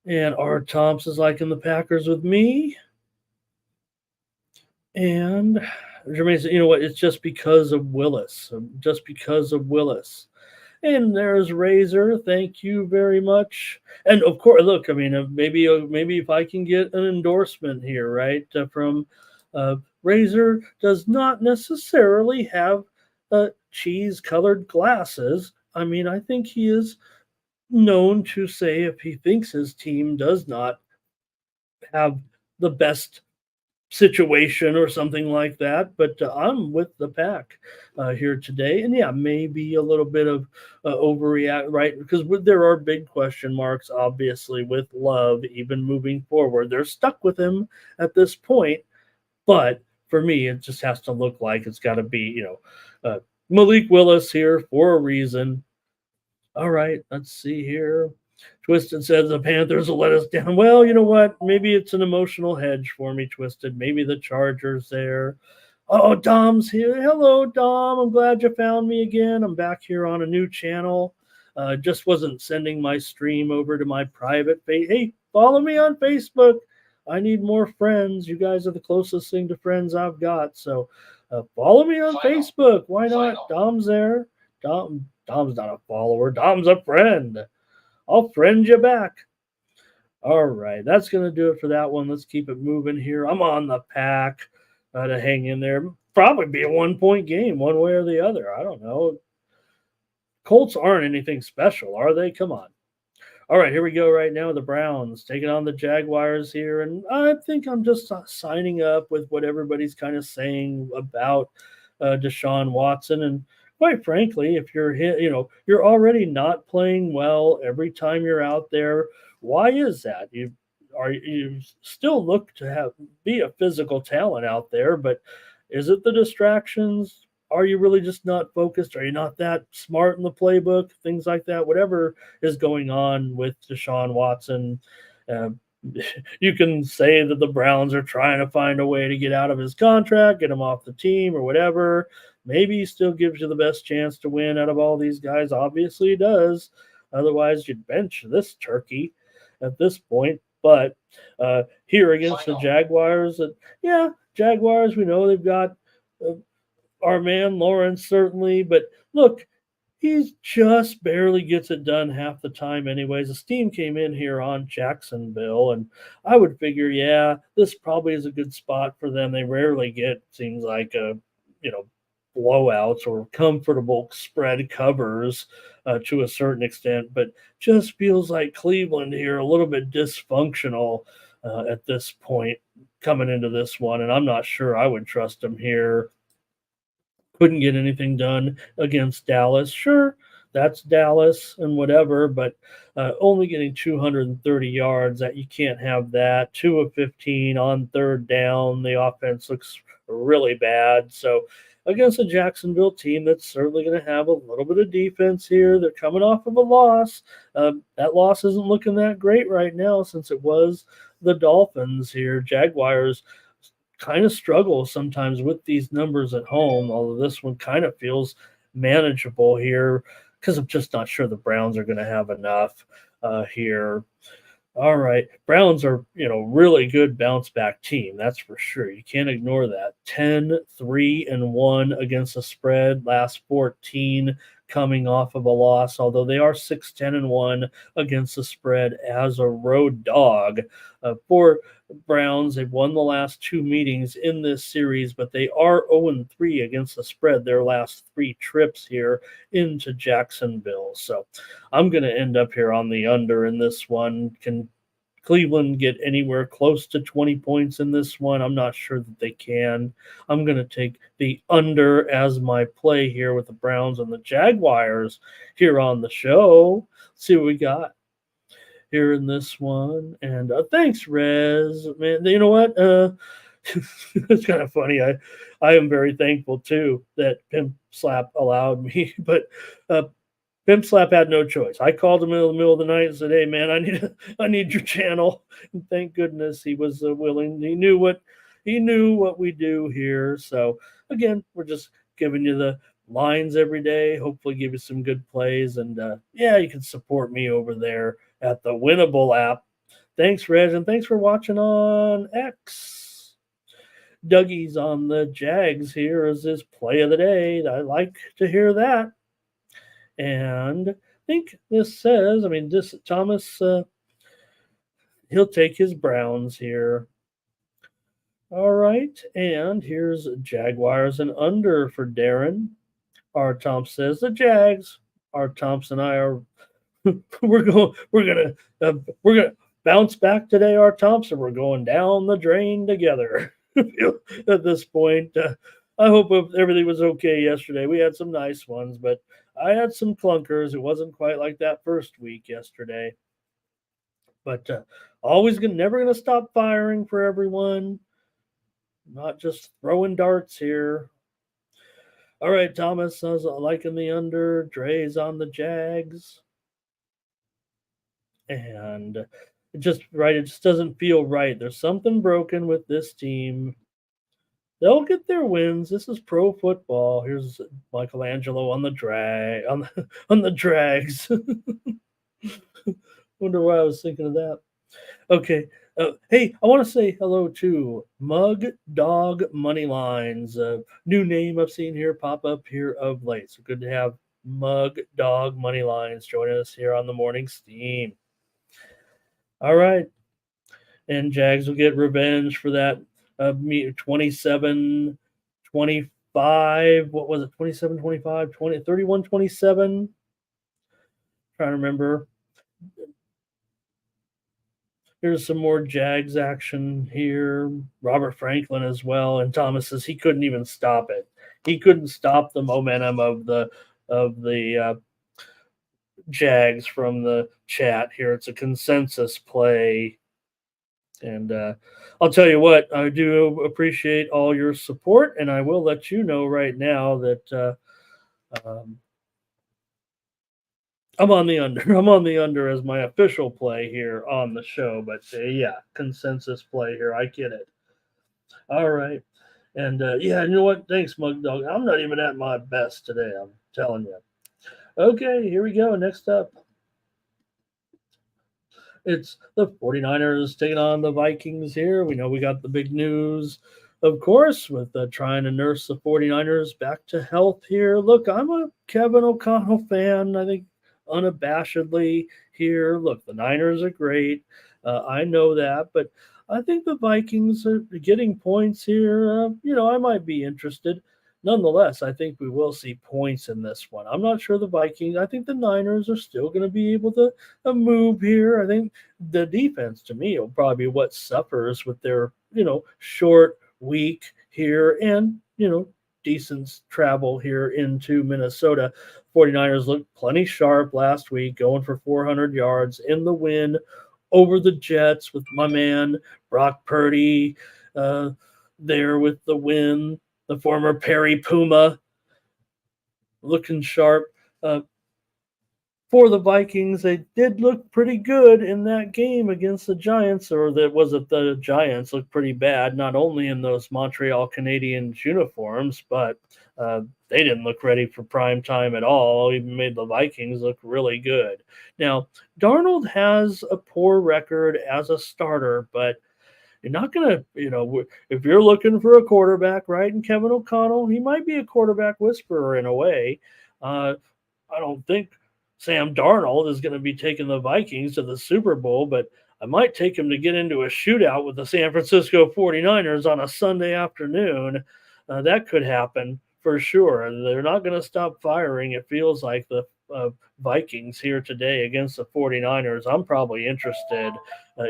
And Art Thompson's liking the Packers with me. And Jermaine said, you know what? It's just because of Willis. Just because of Willis. And there's Razor. Thank you very much. And of course, look, I mean, maybe if I can get an endorsement here, right, from Razor does not necessarily have cheese-colored glasses. I mean, I think he is known to say if he thinks his team does not have the best situation or something like that. But I'm with the Pack here today. And yeah, maybe a little bit of overreact, right? Because there are big question marks, obviously, with Love, even moving forward. They're stuck with him at this point. But for me, it just has to look like it's got to be, Malik Willis here for a reason. All right, let's see here. Twisted says the Panthers will let us down. Well, you know what? Maybe it's an emotional hedge for me, Twisted. Maybe the Chargers there. Oh, Dom's here. Hello, Dom. I'm glad you found me again. I'm back here on a new channel. Just wasn't sending my stream over to my private page. Hey, follow me on Facebook. I need more friends. You guys are the closest thing to friends I've got. So follow me on Facebook. Why not? Dom's there. Dom's not a follower. Dom's a friend. I'll friend you back. All right. That's going to do it for that one. Let's keep it moving here. I'm on the Pack to hang in there. Probably be a 1-point game one way or the other. I don't know. Colts aren't anything special, are they? Come on. All right, here we go right now. The Browns taking on the Jaguars here. And I think I'm just signing up with what everybody's kind of saying about Deshaun Watson. And quite frankly, if you're you're already not playing well every time you're out there. Why is that? You still look to have be a physical talent out there, but is it the distractions? Are you really just not focused? Are you not that smart in the playbook? Things like that. Whatever is going on with Deshaun Watson. Uh, you can say that the Browns are trying to find a way to get out of his contract, get him off the team, or whatever. Maybe he still gives you the best chance to win out of all these guys. Obviously, he does. Otherwise, you'd bench this turkey at this point. But here against the Jaguars, yeah, Jaguars, we know they've got uh, our man Lawrence, certainly. But look, he's just barely gets it done half the time, anyways. The steam came in here on Jacksonville, and I would figure, yeah, this probably is a good spot for them. They rarely get seems like you know blowouts or comfortable spread covers to a certain extent, but just feels like Cleveland here a little bit dysfunctional at this point coming into this one, and I'm not sure I would trust them here. Couldn't get anything done against Dallas. Sure, that's Dallas and whatever, but only getting 230 yards, that you can't have that. 2 of 15 on third down. The offense looks really bad. So against a Jacksonville team that's certainly going to have a little bit of defense here. They're coming off of a loss. That loss isn't looking that great right now since it was the Dolphins here. Jaguars kind of struggle sometimes with these numbers at home, although this one kind of feels manageable here because I'm just not sure the Browns are going to have enough here. All right. Browns are, really good bounce back team. That's for sure. You can't ignore that. 10-3-1 against the spread, last 14 coming off of a loss, although they are 6-10-1 against the spread as a road dog. For Browns, they've won the last two meetings in this series, but they are 0-3 against the spread their last three trips here into Jacksonville. So I'm going to end up here on the under in this one. Can Cleveland get anywhere close to 20 points in this one? I'm not sure that they can. I'm going to take the under as my play here with the Browns and the Jaguars here on the show. Let's see what we got here in this one. And thanks, Rez. Man, you know what? It's kind of funny. I am very thankful too that Pimp Slap allowed me, but Pimp Slap had no choice. I called him in the middle of the night and said, "Hey, man, I need your channel." And thank goodness he was willing. He knew what we do here. So again, we're just giving you the lines every day. Hopefully, give you some good plays, and yeah, you can support me over there at the Winnable app. Thanks, Reg, and thanks for watching on X. Dougie's on the Jags here as his play of the day. I like to hear that. And I think this says, this Thomas, he'll take his Browns here. All right. And here's Jaguars and under for Darren. R. Thompson says the Jags. R. Thompson and I are, we're gonna bounce back today. R. Thompson, we're going down the drain together. At this point, I hope everything was okay yesterday. We had some nice ones, but I had some clunkers. It wasn't quite like that first week yesterday. But never gonna stop firing for everyone. Not just throwing darts here. All right, Thomas, I was liking the under. Dre's on the Jags. And it just doesn't feel right. There's something broken with this team. They'll get their wins. This is pro football. Here's Michelangelo on the drag on the drags. Wonder why I was thinking of that. Okay. Hey, I want to say hello to Mug Dog Money Lines. New name I've seen here pop up here of late. So good to have Mug Dog Money Lines joining us here on the morning steam. All right. And Jags will get revenge for that 27-25. What was it? 27-25, 31-27. Trying to remember. Here's some more Jags action here. Robert Franklin as well, and Thomas says he couldn't even stop it. He couldn't stop the momentum of the Jags from the chat here. It's a consensus play. And I'll tell you what, I do appreciate all your support, and I will let you know right now that I'm on the under. I'm on the under as my official play here on the show. But yeah, consensus play here. I get it. All right. And yeah, you know what? Thanks, Mug Dog. I'm not even at my best today. I'm telling you. Okay, here we go. Next up, it's the 49ers taking on the Vikings here. We know we got the big news, of course, with trying to nurse the 49ers back to health here. Look, I'm a Kevin O'Connell fan. I think unabashedly here. Look, the Niners are great. I know that, but I think the Vikings are getting points here. I might be interested. Nonetheless, I think we will see points in this one. I'm not sure the Vikings. I think the Niners are still going to be able to move here. I think the defense, to me, will probably be what suffers with their, short week here and, decent travel here into Minnesota. 49ers looked plenty sharp last week, going for 400 yards in the win over the Jets with my man Brock Purdy there with the win. The former Perry Puma looking sharp. For the Vikings, they did look pretty good in that game against the Giants, or that was it the Giants looked pretty bad, not only in those Montreal Canadiens uniforms, but they didn't look ready for prime time at all, even made the Vikings look really good. Now, Darnold has a poor record as a starter, but you're not going to, if you're looking for a quarterback, right, and Kevin O'Connell, he might be a quarterback whisperer in a way. I don't think Sam Darnold is going to be taking the Vikings to the Super Bowl, but I might take him to get into a shootout with the San Francisco 49ers on a Sunday afternoon. That could happen for sure. They're not going to stop firing. It feels like the Vikings here today against the 49ers. I'm probably interested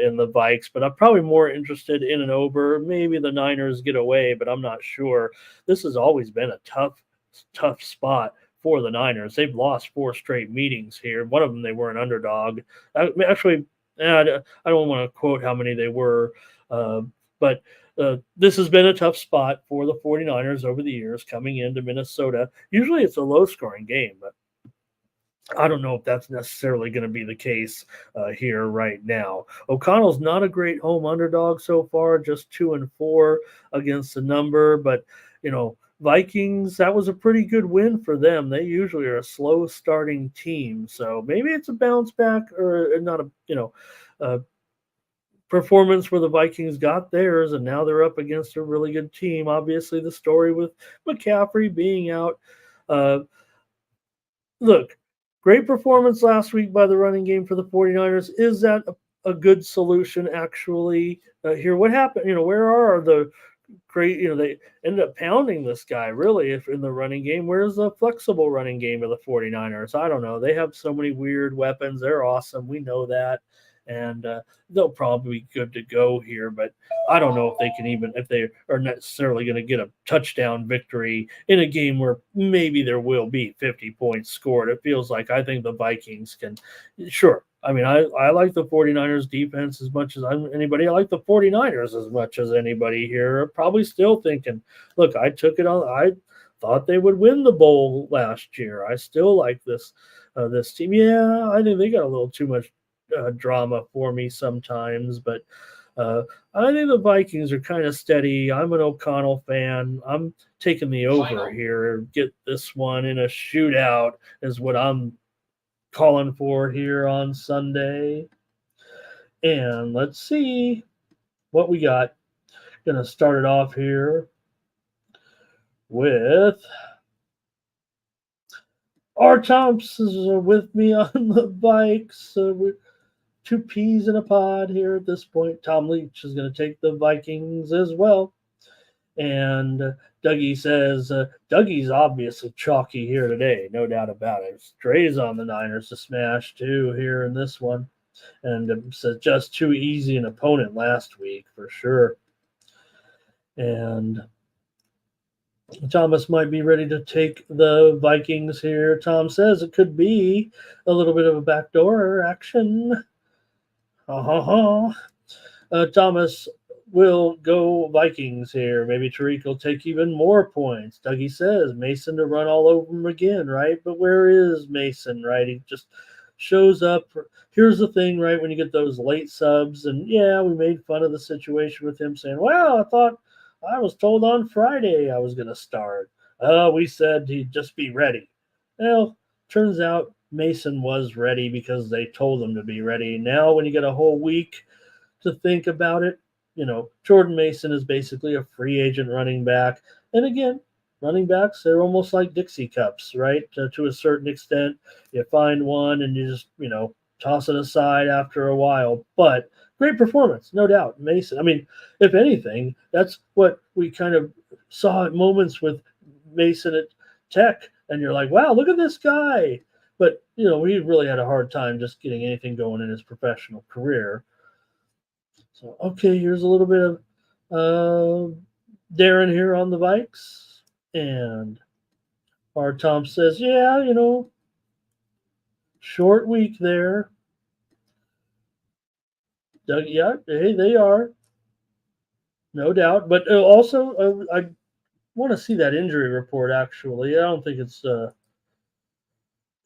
in the Vikes, but I'm probably more interested in an over. Maybe the Niners get away, but I'm not sure. This has always been a tough spot for the Niners. They've lost 4 straight meetings here. One of them, they were an underdog. Actually, I don't want to quote how many they were, but this has been a tough spot for the 49ers over the years coming into Minnesota. Usually it's a low-scoring game, but I don't know if that's necessarily going to be the case here right now. O'Connell's not a great home underdog so far, just 2-4 against the number, but Vikings, that was a pretty good win for them. They usually are a slow starting team, so maybe it's a bounce back or not a performance where the Vikings got theirs and now they're up against a really good team. Obviously, the story with McCaffrey being out. Look, great performance last week by the running game for the 49ers. Is that a good solution actually here? What happened? Where are the great, they ended up pounding this guy really if in the running game. Where's the flexible running game of the 49ers? I don't know. They have so many weird weapons. They're awesome. We know that. And they'll probably be good to go here, but I don't know if they can even, if they are necessarily going to get a touchdown victory in a game where maybe there will be 50 points scored. It feels like I think the Vikings can, sure. I mean, I like the 49ers defense as much as anybody. I like the 49ers as much as anybody here. Probably still thinking, look, I took it on. I thought they would win the bowl last year. I still like this team. Yeah, I think they got a little too much drama for me sometimes, but I think the Vikings are kind of steady. I'm an O'Connell fan. I'm taking the over here. Get this one in a shootout is what I'm calling for here on Sunday. And let's see what we got. Gonna start it off here with our Thompsons are with me on the bikes. We're 2 peas in a pod here at this point. Tom Leach is going to take the Vikings as well. And Dougie says, Dougie's obviously chalky here today, no doubt about it. Stray's on the Niners to smash too here in this one. And it's just too easy an opponent last week for sure. And Thomas might be ready to take the Vikings here. Tom says it could be a little bit of a backdoor action. Thomas will go Vikings here. Maybe Tariq will take even more points. Dougie says Mason to run all over him again, right? But where is Mason, right? He just shows up. Here's the thing, right? When you get those late subs, and yeah, we made fun of the situation with him saying, well, I thought I was told on Friday I was going to start. We said he'd just be ready. Well, turns out Mason was ready because they told him to be ready. Now, when you get a whole week to think about it, Jordan Mason is basically a free agent running back. And again, running backs, they're almost like Dixie cups, right? To a certain extent, you find one and you just, toss it aside after a while. But great performance, no doubt. Mason, I mean, if anything, that's what we kind of saw at moments with Mason at Tech. And you're like, wow, look at this guy. But, he really had a hard time just getting anything going in his professional career. So, okay, here's a little bit of Darren here on the Vikes. And our Tom says, yeah, short week there. Doug, yeah, hey, they are. No doubt. But also, I want to see that injury report, actually. I don't think it's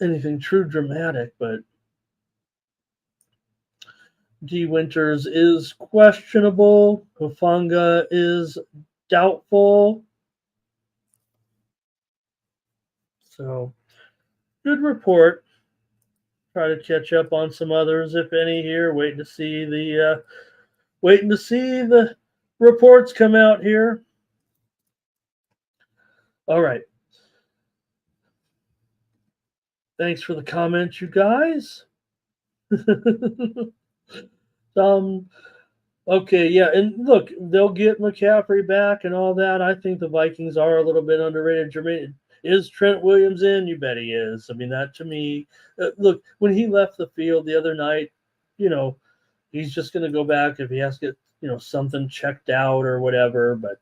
anything true dramatic, but D. Winters is questionable. Hufanga is doubtful. So, good report. Try to catch up on some others, if any, here. Waiting to see the reports come out here. All right. Thanks for the comments, you guys. Okay, yeah, and look, they'll get McCaffrey back and all that. I think the Vikings are a little bit underrated. Jermaine, is Trent Williams in? You bet he is. I mean, that to me, look, when he left the field the other night, he's just going to go back if he has to get, something checked out or whatever. But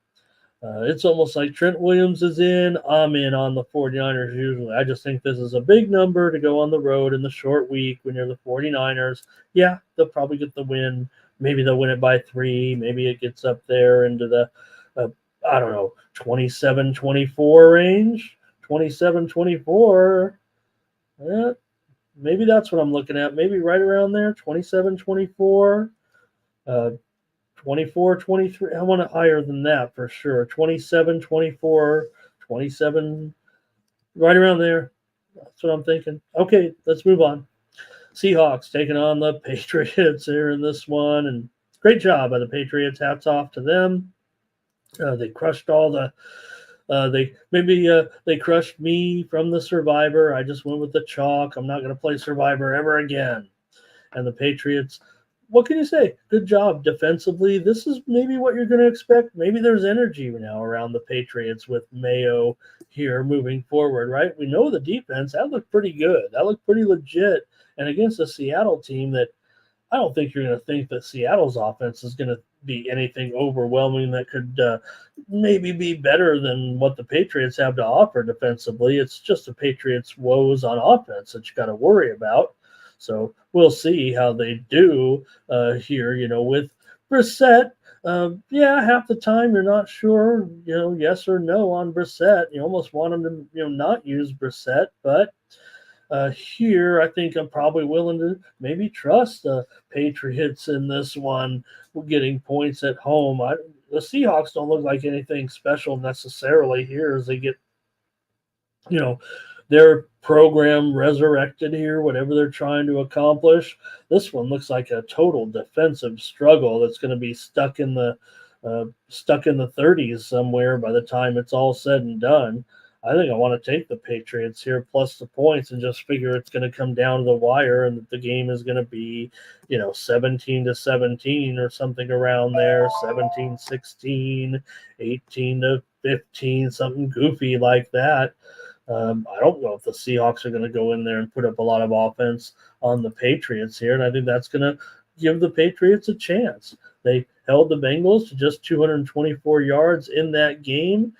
it's almost like Trent Williams is in. I'm in on the 49ers usually. I just think this is a big number to go on the road in the short week when you're the 49ers. Yeah, they'll probably get the win. Maybe they'll win it by 3. Maybe it gets up there into the, 27-24 range. 27-24. Maybe that's what I'm looking at. Maybe right around there, 27-24. 24-23. I want it higher than that for sure. 27-24, 27, right around there. That's what I'm thinking. Okay, let's move on. Seahawks taking on the Patriots here in this one, and great job by the Patriots. Hats off to them. They crushed all the. They crushed me from the Survivor. I just went with the chalk. I'm not going to play Survivor ever again. And the Patriots, what can you say? Good job defensively. This is maybe what you're going to expect. Maybe there's energy now around the Patriots with Mayo here moving forward, right? We know the defense, that looked pretty good. That looked pretty legit. And against a Seattle team that I don't think you're going to think that Seattle's offense is going to be anything overwhelming that could maybe be better than what the Patriots have to offer defensively. It's just the Patriots' woes on offense that you got to worry about. So we'll see how they do here, with Brissett. Half the time you're not sure, yes or no on Brissett. You almost want him to, not use Brissett. But here I think I'm probably willing to maybe trust the Patriots in this one, getting points at home. The Seahawks don't look like anything special necessarily here as they get, their program resurrected here, whatever they're trying to accomplish. This one looks like a total defensive struggle that's going to be stuck in the 30s somewhere by the time it's all said and done. I think I want to take the Patriots here plus the points and just figure it's going to come down to the wire and that the game is going to be, 17-17 or something around there, 17-16, 18-15, something goofy like that. I don't know if the Seahawks are going to go in there and put up a lot of offense on the Patriots here, and I think that's going to give the Patriots a chance. They held the Bengals to just 224 yards in that game.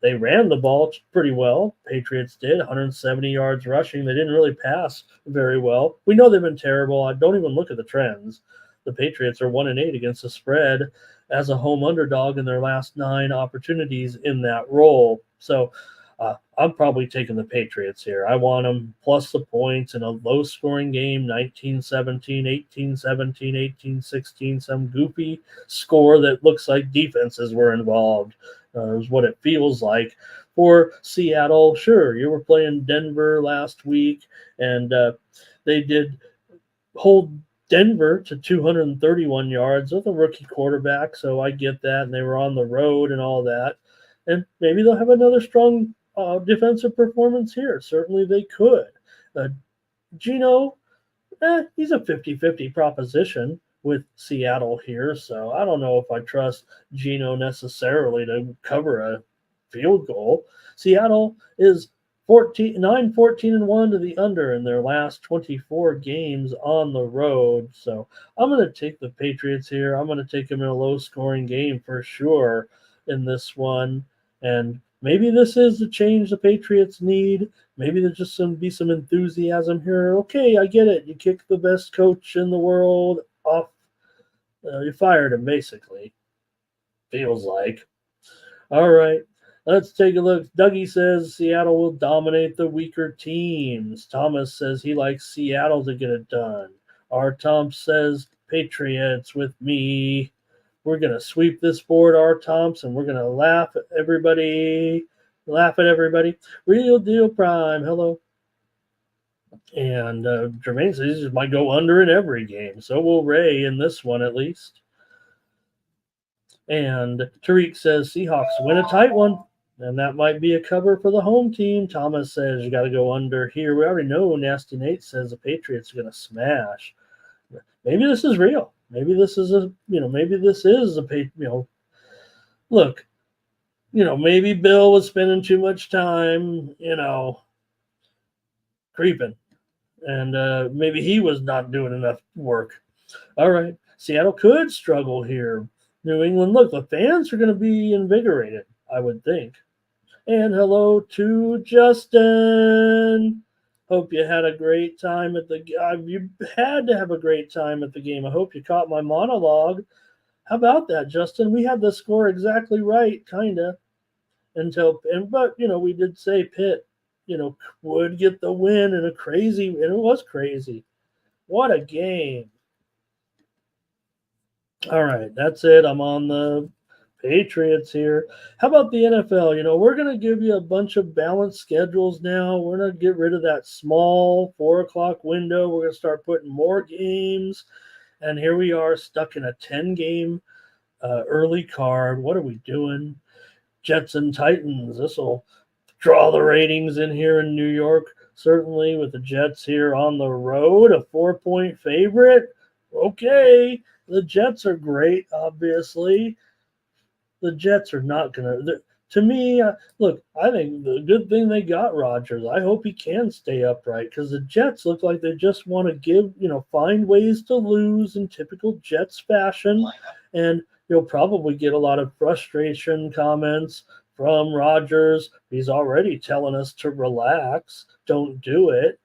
They ran the ball pretty well. Patriots did 170 yards rushing. They didn't really pass very well. We know they've been terrible. I don't even look at the trends. The Patriots are 1-8 against the spread as a home underdog in their last 9 opportunities in that role. So I'm probably taking the Patriots here. I want them plus the points in a low-scoring game, 19-17, 18-17, 18-16, some goofy score that looks like defenses were involved is what it feels like. For Seattle, sure, you were playing Denver last week, and they did hold Denver to 231 yards with a rookie quarterback, so I get that, and they were on the road and all that. And maybe they'll have another strong defensive performance here. Certainly they could. Geno, he's a 50-50 proposition with Seattle here, so I don't know if I trust Geno necessarily to cover a field goal. Seattle is 9-14-1 to the under in their last 24 games on the road. So I'm going to take the Patriots here. I'm going to take them in a low-scoring game for sure in this one. And maybe this is the change the Patriots need. Maybe there's just be some enthusiasm here. Okay, I get it. You kicked the best coach in the world off. You fired him, basically. Feels like. All right. Let's take a look. Dougie says Seattle will dominate the weaker teams. Thomas says he likes Seattle to get it done. R. Tom says Patriots with me. We're going to sweep this board, R. Thompson. We're going to laugh at everybody. Real Deal Prime. Hello. And Jermaine says he might go under in every game. So will Ray in this one at least. And Tariq says Seahawks win a tight one. And that might be a cover for the home team. Thomas says you got to go under here. We already know Nasty Nate says the Patriots are going to smash. Maybe this is real. Maybe this is a look, maybe Bill was spending too much time, creeping. And maybe he was not doing enough work. All right. Seattle could struggle here. New England, look, the fans are going to be invigorated, I would think. And hello to Justin. Hope you had a great time at the game. You had to have a great time at the game. I hope you caught my monologue. How about that, Justin? We had the score exactly right, kind of. But we did say Pitt, would get the win and it was crazy. What a game. All right, that's it. I'm on the Patriots here. How about the NFL? We're going to give you a bunch of balanced schedules now. We're going to get rid of that small 4 o'clock window. We're going to start putting more games. And here we are stuck in a 10-game early card. What are we doing? Jets and Titans. This will draw the ratings in here in New York, certainly, with the Jets here on the road, a 4-point favorite. Okay, the Jets are great, obviously. The Jets are not going to. To me, look, I think the good thing they got Rodgers. I hope he can stay upright because the Jets look like they just want to find ways to lose in typical Jets fashion. And you'll probably get a lot of frustration comments from Rodgers. He's already telling us to relax. Don't do it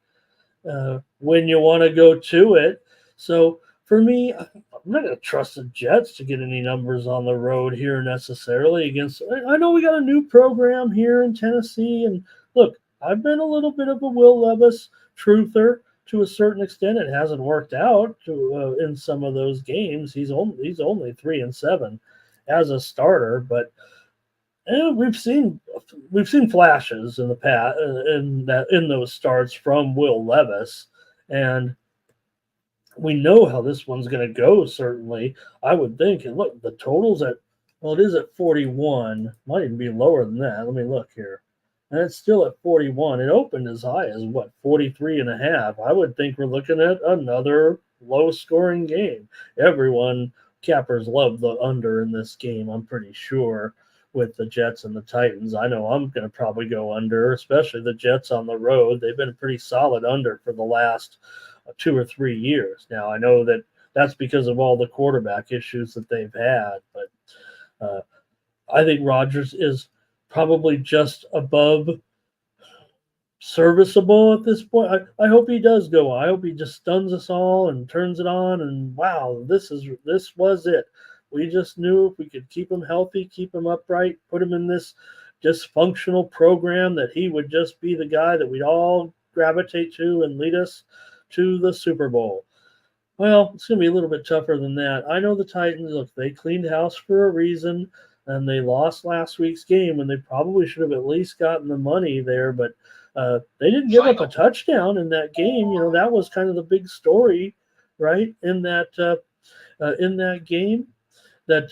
when you want to go to it. So for me, I'm not going to trust the Jets to get any numbers on the road here necessarily against. I know we got a new program here in Tennessee, and look, I've been a little bit of a Will Levis truther to a certain extent. It hasn't worked out in some of those games. He's only 3-7 as a starter, but we've seen flashes in the past in those starts from Will Levis, and we know how this one's going to go, certainly, I would think. And look, the total's it is at 41. Might even be lower than that. Let me look here. And it's still at 41. It opened as high as, 43.5. I would think we're looking at another low-scoring game. Cappers love the under in this game, I'm pretty sure. with the Jets and the Titans. I know I'm going to probably go under, especially the Jets on the road. They've been pretty solid under for the last 2 or 3 years. Now, I know that that's because of all the quarterback issues that they've had, but I think Rodgers is probably just above serviceable at this point. I hope he does go on. I hope he just stuns us all and turns it on. And wow, this was it. We just knew if we could keep him healthy, keep him upright, put him in this dysfunctional program, that he would just be the guy that we'd all gravitate to and lead us to the Super Bowl. Well, it's going to be a little bit tougher than that. I know the Titans, look, they cleaned house for a reason, and they lost last week's game, and they probably should have at least gotten the money there, but they didn't give up a touchdown in that game. You know, that was kind of the big story, right, in that game, that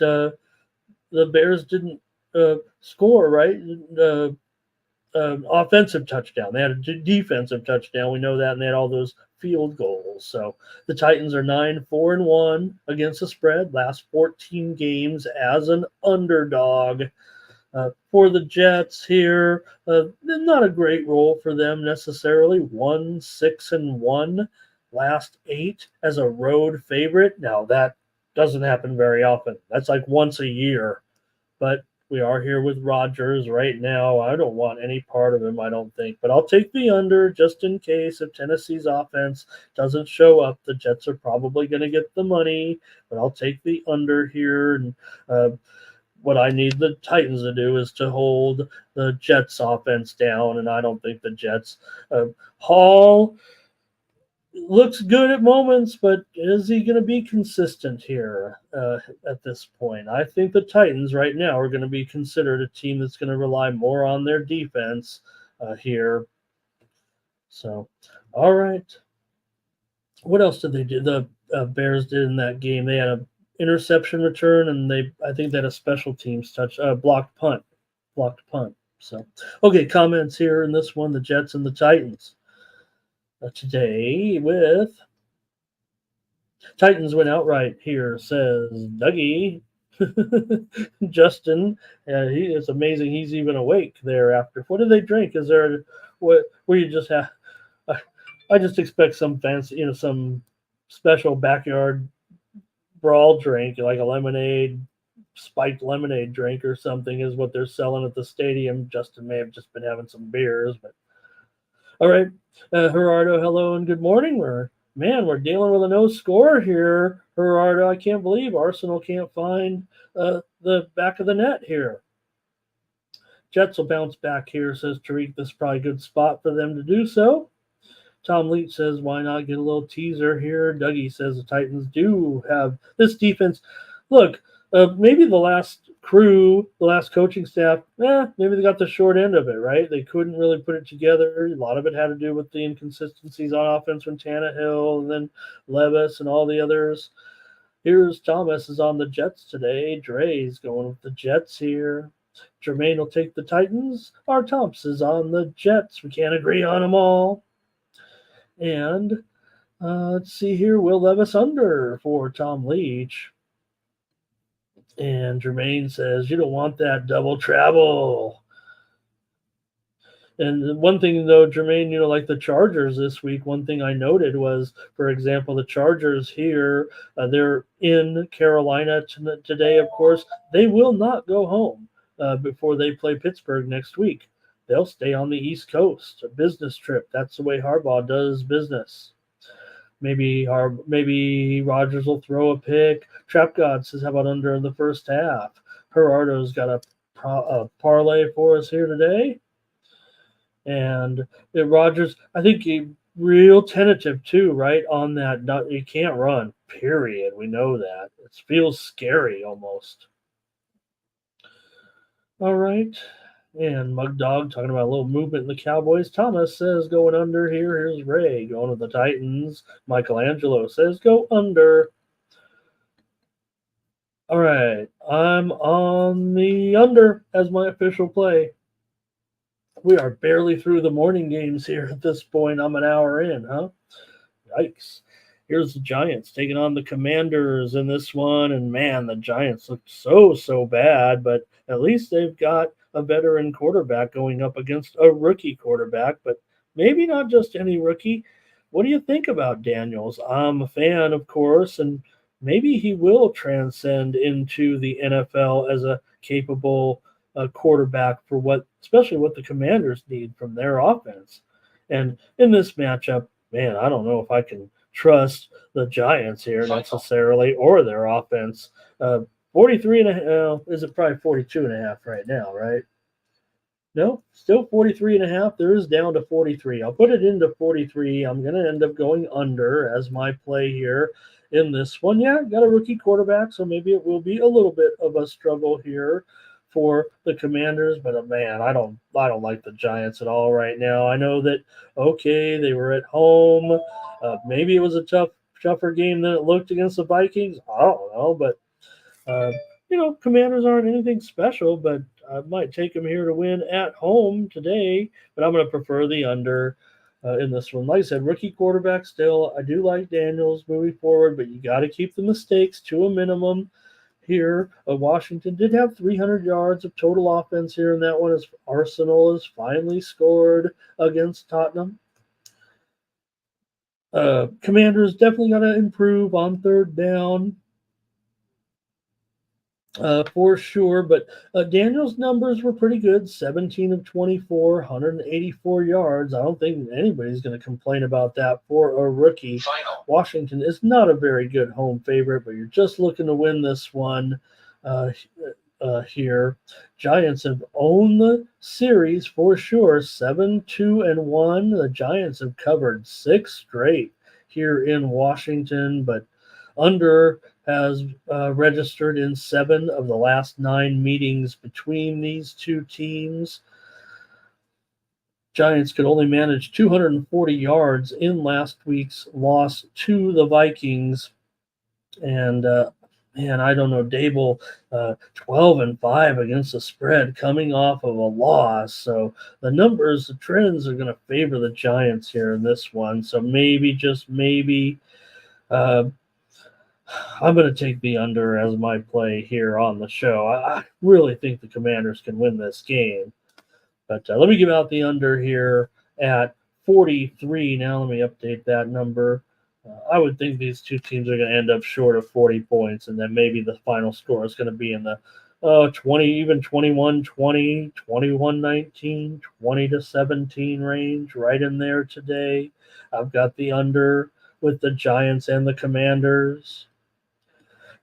the Bears didn't score, right? Offensive touchdown. They had a defensive touchdown. We know that, and they had all those field goals. So the Titans are 9-4-1 against the spread. Last 14 games as an underdog. For the Jets here, not a great role for them necessarily. 1-6-1 last 8 as a road favorite. Now that doesn't happen very often. That's like once a year. But we are here with Rodgers right now. I don't want any part of him, I don't think. But I'll take the under just in case if Tennessee's offense doesn't show up. The Jets are probably going to get the money, but I'll take the under here. And what I need the Titans to do is to hold the Jets offense down, and I don't think the Jets. Hall looks good at moments, but is he going to be consistent here at this point? I think the Titans right now are going to be considered a team that's going to rely more on their defense here. So, all right. What else did they do? The Bears did in that game. They had a interception return, and I think they had a special teams touch, blocked punt. So, okay, comments here in this one, the Jets and the Titans. Today with Titans went outright here, says Dougie. Justin, he is amazing. He's even awake there after. What do they drink? Is there where you just have? I just expect some fancy, some special backyard brawl drink, like a lemonade, spiked lemonade drink or something, is what they're selling at the stadium. Justin may have just been having some beers, but all right. Gerardo, hello and good morning. We're dealing with a no score here. Gerardo, I can't believe Arsenal can't find the back of the net here. Jets will bounce back here, says Tariq. This is probably a good spot for them to do so. Tom Leach says, why not get a little teaser here? Dougie says the Titans do have this defense. Look, maybe the last coaching staff, maybe they got the short end of it, right? They couldn't really put it together. A lot of it had to do with the inconsistencies on offense from Tannehill and then Levis and all the others. Here's Thomas is on the Jets today. Dre's going with the Jets here. Jermaine will take the Titans. Our Thompson is on the Jets. We can't agree on them all. And let's see here. Will Levis under for Tom Leach. And Jermaine says, you don't want that double travel. And one thing, though, Jermaine, like the Chargers this week, one thing I noted was, for example, the Chargers here, they're in Carolina today, of course. They will not go home before they play Pittsburgh next week. They'll stay on the East Coast, a business trip. That's the way Harbaugh does business. Maybe Rodgers will throw a pick. Trap God says, how about under in the first half? Gerardo's got a parlay for us here today. And Rodgers, I think he real tentative too, right, on that. You can't run, period. We know that. It feels scary almost. All right. And Mug Dog talking about a little movement in the Cowboys. Thomas says going under here. Here's Ray going to the Titans. Michelangelo says go under. All right. I'm on the under as my official play. We are barely through the morning games here at this point. I'm an hour in, huh? Yikes. Here's the Giants taking on the Commanders in this one. And man, the Giants look so bad, but at least they've got a veteran quarterback going up against a rookie quarterback, but maybe not just any rookie. What do you think about Daniels? I'm a fan, of course, and maybe he will transcend into the NFL as a capable quarterback for especially what the Commanders need from their offense. And in this matchup, man, I don't know if I can trust the Giants here necessarily or their offense. 43 and a half, is it probably 42 and a half right now, right? No, still 43 and a half. There is down to 43. I'll put it into 43. I'm going to end up going under as my play here in this one. Yeah, got a rookie quarterback, so maybe it will be a little bit of a struggle here for the Commanders, but man, I don't like the Giants at all right now. I know that okay, they were at home. Maybe it was a tougher game than it looked against the Vikings. I don't know, but Commanders aren't anything special, but I might take them here to win at home today. But I'm going to prefer the under in this one. Like I said, rookie quarterback still. I do like Daniels moving forward, but you got to keep the mistakes to a minimum here. Washington did have 300 yards of total offense here in that one as Arsenal has finally scored against Tottenham. Commanders definitely got to improve on third down. For sure, but Daniel's numbers were pretty good. 17 of 24, 184 yards. I don't think anybody's going to complain about that for a rookie. Washington is not a very good home favorite, but you're just looking to win this one here. Giants have owned the series for sure. 7-2-1. The Giants have covered 6 straight here in Washington, but under has registered in 7 of the last 9 meetings between these two teams. Giants could only manage 240 yards in last week's loss to the Vikings. And, man, I don't know, Dable 12-5 against the spread coming off of a loss. So the trends are going to favor the Giants here in this one. So maybe, just maybe, I'm going to take the under as my play here on the show. I really think the Commanders can win this game. But let me give out the under here at 43. Now let me update that number. I would think these two teams are going to end up short of 40 points, and then maybe the final score is going to be in the 20, even 21-20, 21-19, 20-17 range, right in there today. I've got the under with the Giants and the Commanders.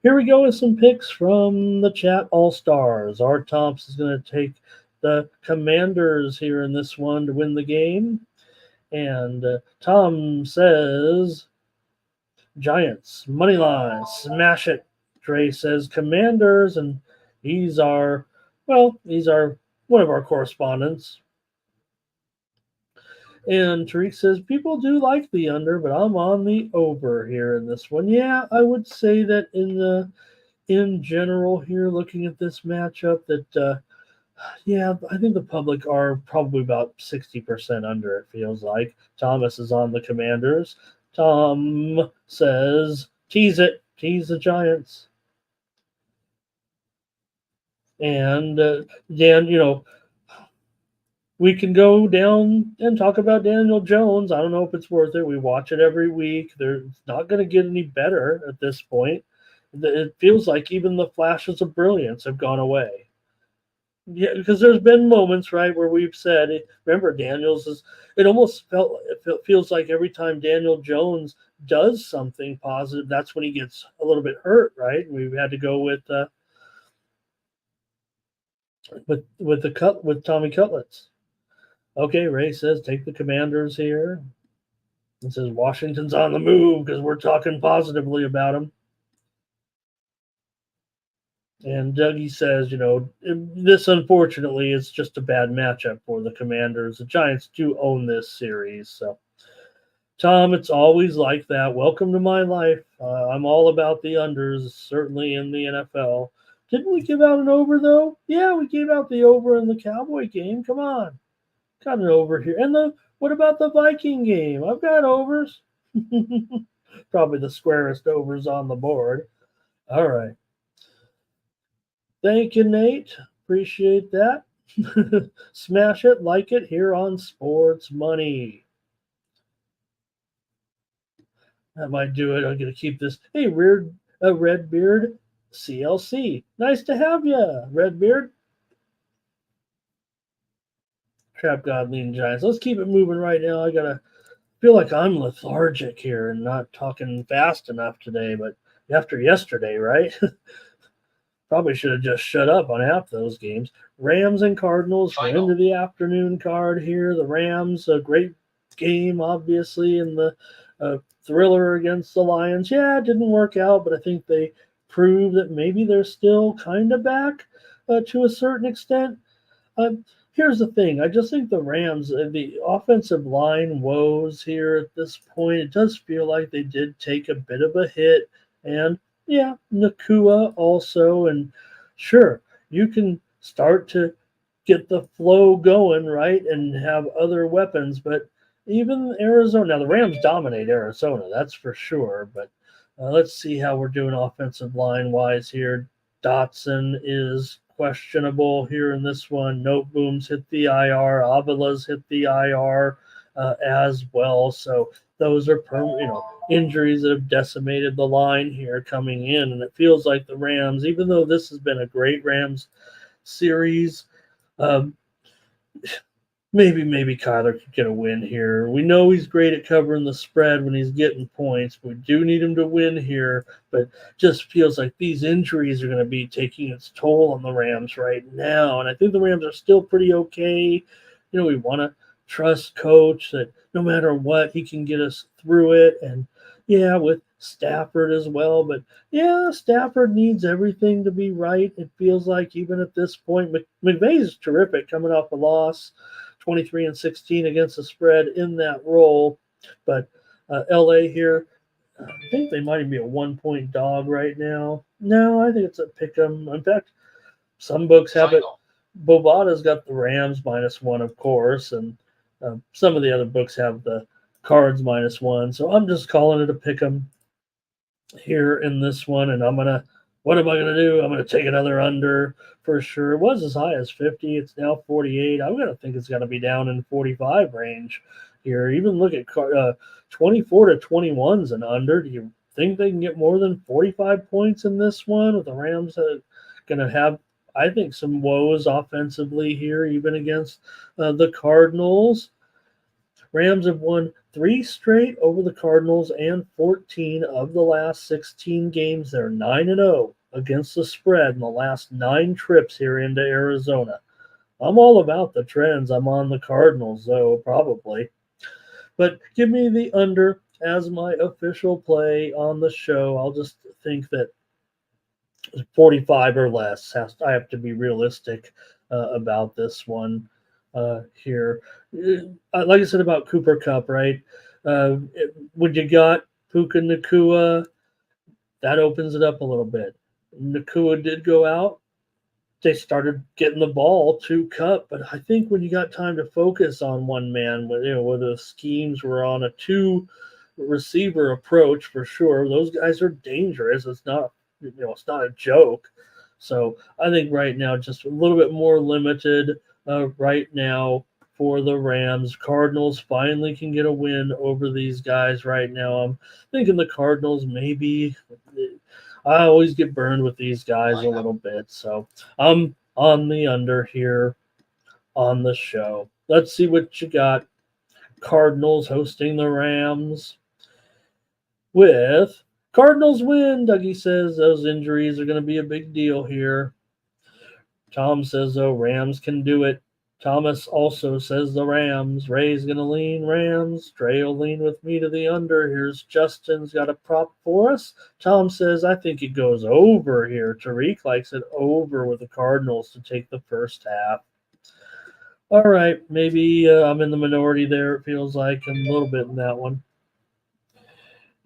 Here we go with some picks from the chat all-stars. Art Thompson is going to take the Commanders here in this one to win the game. And Tom says Giants, money line, smash it. Trey says Commanders, and he's one of our correspondents. And Tariq says, people do like the under, but I'm on the over here in this one. Yeah, I would say that in general here, looking at this matchup, that, I think the public are probably about 60% under, it feels like. Thomas is on the Commanders. Tom says, tease the Giants. And Dan, we can go down and talk about Daniel Jones. I don't know if it's worth it. We watch it every week. It's not going to get any better at this point. It feels like even the flashes of brilliance have gone away. Yeah, because there's been moments, right, where we've said, remember, it feels like every time Daniel Jones does something positive, that's when he gets a little bit hurt, right? We've had to go with Tommy Cutlets. Okay, Ray says take the Commanders here. It says Washington's on the move because we're talking positively about them. And Dougie says, this unfortunately is just a bad matchup for the Commanders. The Giants do own this series. So, Tom, it's always like that. Welcome to my life. I'm all about the unders, certainly in the NFL. Didn't we give out an over, though? Yeah, we gave out the over in the Cowboy game. Come on. Got an over here. And what about the Viking game? I've got overs. Probably the squarest overs on the board. All right. Thank you, Nate. Appreciate that. Smash it, like it here on Sports Money. That might do it. I'm going to keep this. Hey, Redbeard CLC. Nice to have you, Redbeard. Trap God Lean Giants. Let's keep it moving right now. I got to feel like I'm lethargic here and not talking fast enough today, but after yesterday, right? Probably should have just shut up on half those games. Rams and Cardinals are into the afternoon card here. The Rams, a great game, obviously, in the thriller against the Lions. Yeah, it didn't work out, but I think they proved that maybe they're still kind of back to a certain extent. Here's the thing. I just think the Rams, the offensive line woes here at this point, it does feel like they did take a bit of a hit. And yeah, Nakua also. And sure, you can start to get the flow going, right, and have other weapons. But even Arizona, now the Rams dominate Arizona, that's for sure. But let's see how we're doing offensive line wise here. Dotson is questionable here in this one. Noteboom's hit the IR. Avila's hit the IR as well. So those are injuries that have decimated the line here coming in. And it feels like the Rams, even though this has been a great Rams series, maybe Kyler could get a win here. We know he's great at covering the spread when he's getting points. We do need him to win here, but just feels like these injuries are going to be taking its toll on the Rams right now. And I think the Rams are still pretty okay. We want to trust Coach that no matter what, he can get us through it. And yeah, with Stafford as well. But yeah, Stafford needs everything to be right. It feels like even at this point, McVay's terrific coming off a loss. 23-16 against the spread in that role. But LA here, I think they might even be a 1-point dog right now. No, I think it's a pick 'em. In fact, some books have it. Bovada's got the Rams -1, of course, and some of the other books have the Cards -1. So I'm just calling it a pick 'em here in this one, and what am I going to do? I'm going to take another under for sure. It was as high as 50. It's now 48. I'm going to think it's going to be down in 45 range here. Even look at 24 to 21s and under. Do you think they can get more than 45 points in this one? With the Rams going to have, I think, some woes offensively here, even against the Cardinals. Rams have won 3 straight over the Cardinals and 14 of the last 16 games. They're 9-0 against the spread in the last 9 trips here into Arizona. I'm all about the trends. I'm on the Cardinals, though, probably. But give me the under as my official play on the show. I'll just think that 45 or less. I have to be realistic about this one here. Like I said about Cooper Kupp, right? When you got Puka Nakua, that opens it up a little bit. Nakua did go out. They started getting the ball to Kupp, but I think when you got time to focus on one man, where the schemes were on a 2 receiver approach for sure, those guys are dangerous. It's not a joke. So I think right now just a little bit more limited right now for the Rams. Cardinals finally can get a win over these guys right now. I'm thinking the Cardinals maybe. I always get burned with these guys a little bit. So I'm on the under here on the show. Let's see what you got. Cardinals hosting the Rams with Cardinals win. Dougie says those injuries are going to be a big deal here. Tom says, Rams can do it. Thomas also says the Rams. Ray's going to lean Rams. Dre will lean with me to the under. Here's Justin's got a prop for us. Tom says, I think it goes over here. Tariq likes it over with the Cardinals to take the first half. All right, maybe I'm in the minority there, it feels like. I'm a little bit in that one.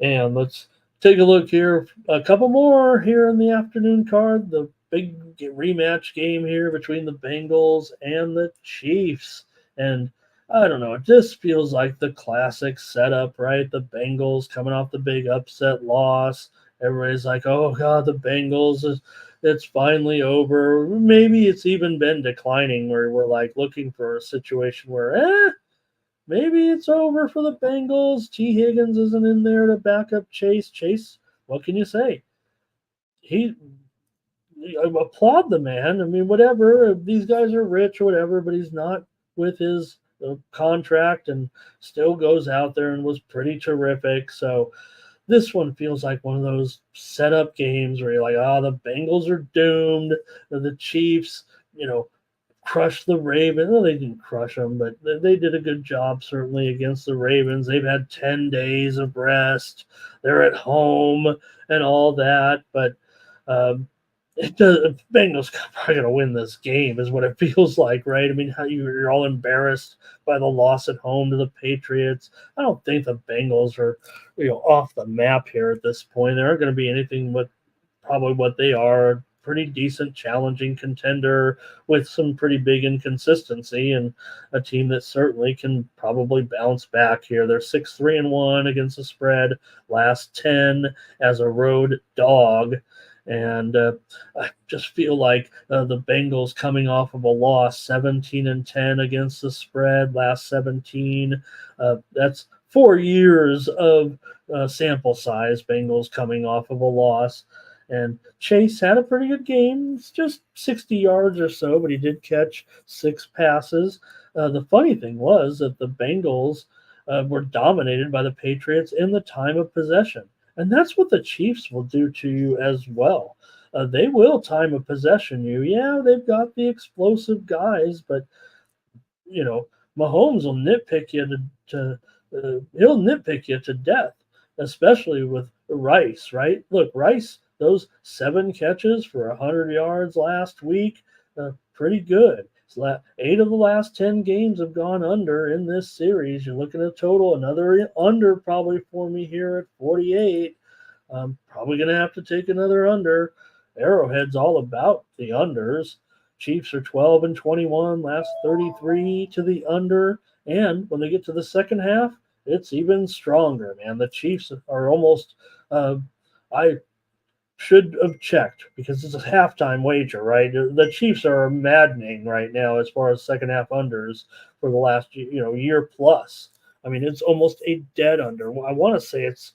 And let's take a look here. A couple more here in the afternoon card. The big rematch game here between the Bengals and the Chiefs. And I don't know. It just feels like the classic setup, right? The Bengals coming off the big upset loss. Everybody's like, "Oh God, the Bengals is it's finally over." Maybe it's even been declining, where we're like looking for a situation where, maybe it's over for the Bengals. T. Higgins isn't in there to back up Chase. Chase, what can you say? He I applaud the man. I mean, whatever. These guys are rich or whatever, but he's not with his contract and still goes out there and was pretty terrific. So this one feels like one of those setup games where you're like, oh, the Bengals are doomed. The Chiefs, crushed the Ravens. Well, they didn't crush them, but they did a good job certainly against the Ravens. They've had 10 days of rest. They're at home and all that, but um, it does. Bengals are probably going to win this game, is what it feels like, right? I mean, how you're all embarrassed by the loss at home to the Patriots. I don't think the Bengals are, off the map here at this point. They aren't going to be anything but probably what they are, a pretty decent, challenging contender with some pretty big inconsistency, and a team that certainly can probably bounce back here. They're 6-3-1 against the spread, last 10 as a road dog. And I just feel like the Bengals coming off of a loss, 17-10 against the spread, last 17. That's 4 years of sample size. Bengals coming off of a loss. And Chase had a pretty good game. It's just 60 yards or so, but he did catch 6 passes. The funny thing was that the Bengals were dominated by the Patriots in the time of possession. And that's what the Chiefs will do to you as well. They will time of possession you. Yeah, they've got the explosive guys, but Mahomes will nitpick you he'll nitpick you to death, especially with Rice. Right? Look, Rice, those 7 catches for 100 yards last week, pretty good. 8 of the last 10 games have gone under in this series. You're looking at a total, another under probably for me here at 48. I'm probably going to have to take another under. Arrowhead's all about the unders. Chiefs are 12-21, last 33 to the under. And when they get to the second half, it's even stronger, man. The Chiefs are almost, I should have checked because it's a halftime wager, right? The Chiefs are maddening right now as far as second half unders for the last year plus. I mean, it's almost a dead under. I want to say it's,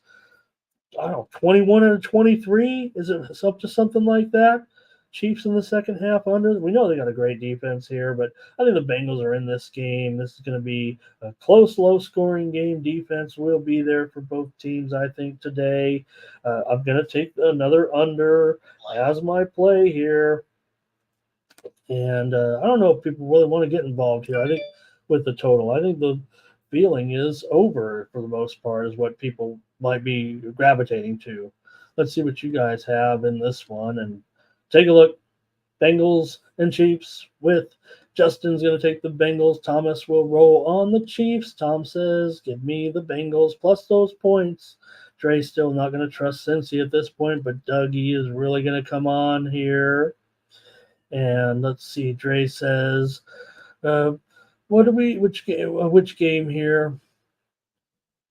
I don't know, 21-23. Is it up to something like that? Chiefs in the second half under. We know they got a great defense here, but I think the Bengals are in this game. This is going to be a close, low-scoring game. Defense will be there for both teams, I think, today. I'm going to take another under as my play here. And I don't know if people really want to get involved here. I think with the total, I think the feeling is over for the most part is what people might be gravitating to. Let's see what you guys have in this one and take a look. Bengals and Chiefs with Justin's going to take the Bengals. Thomas will roll on the Chiefs. Tom says, give me the Bengals plus those points. Dre's still not going to trust Cincy at this point, but Dougie is really going to come on here. And let's see, Dre says, which game here?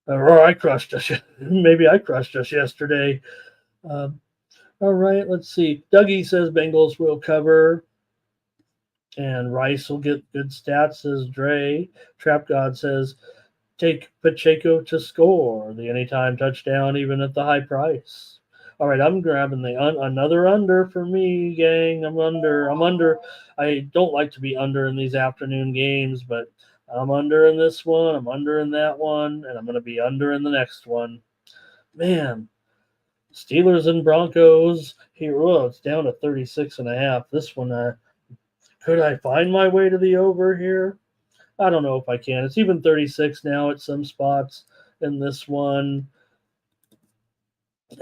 Or I crushed us. Maybe I crushed us yesterday. All right, let's see. Dougie says Bengals will cover. And Rice will get good stats, says Dre. Trap God says, take Pacheco to score the anytime touchdown, even at the high price. All right, I'm grabbing another under for me, gang. I'm under. I don't like to be under in these afternoon games, but I'm under in this one. I'm under in that one, and I'm going to be under in the next one. Man, Steelers and Broncos here. Oh, it's down to 36.5. This one, could I find my way to the over here? I don't know if I can. It's even 36 now at some spots in this one.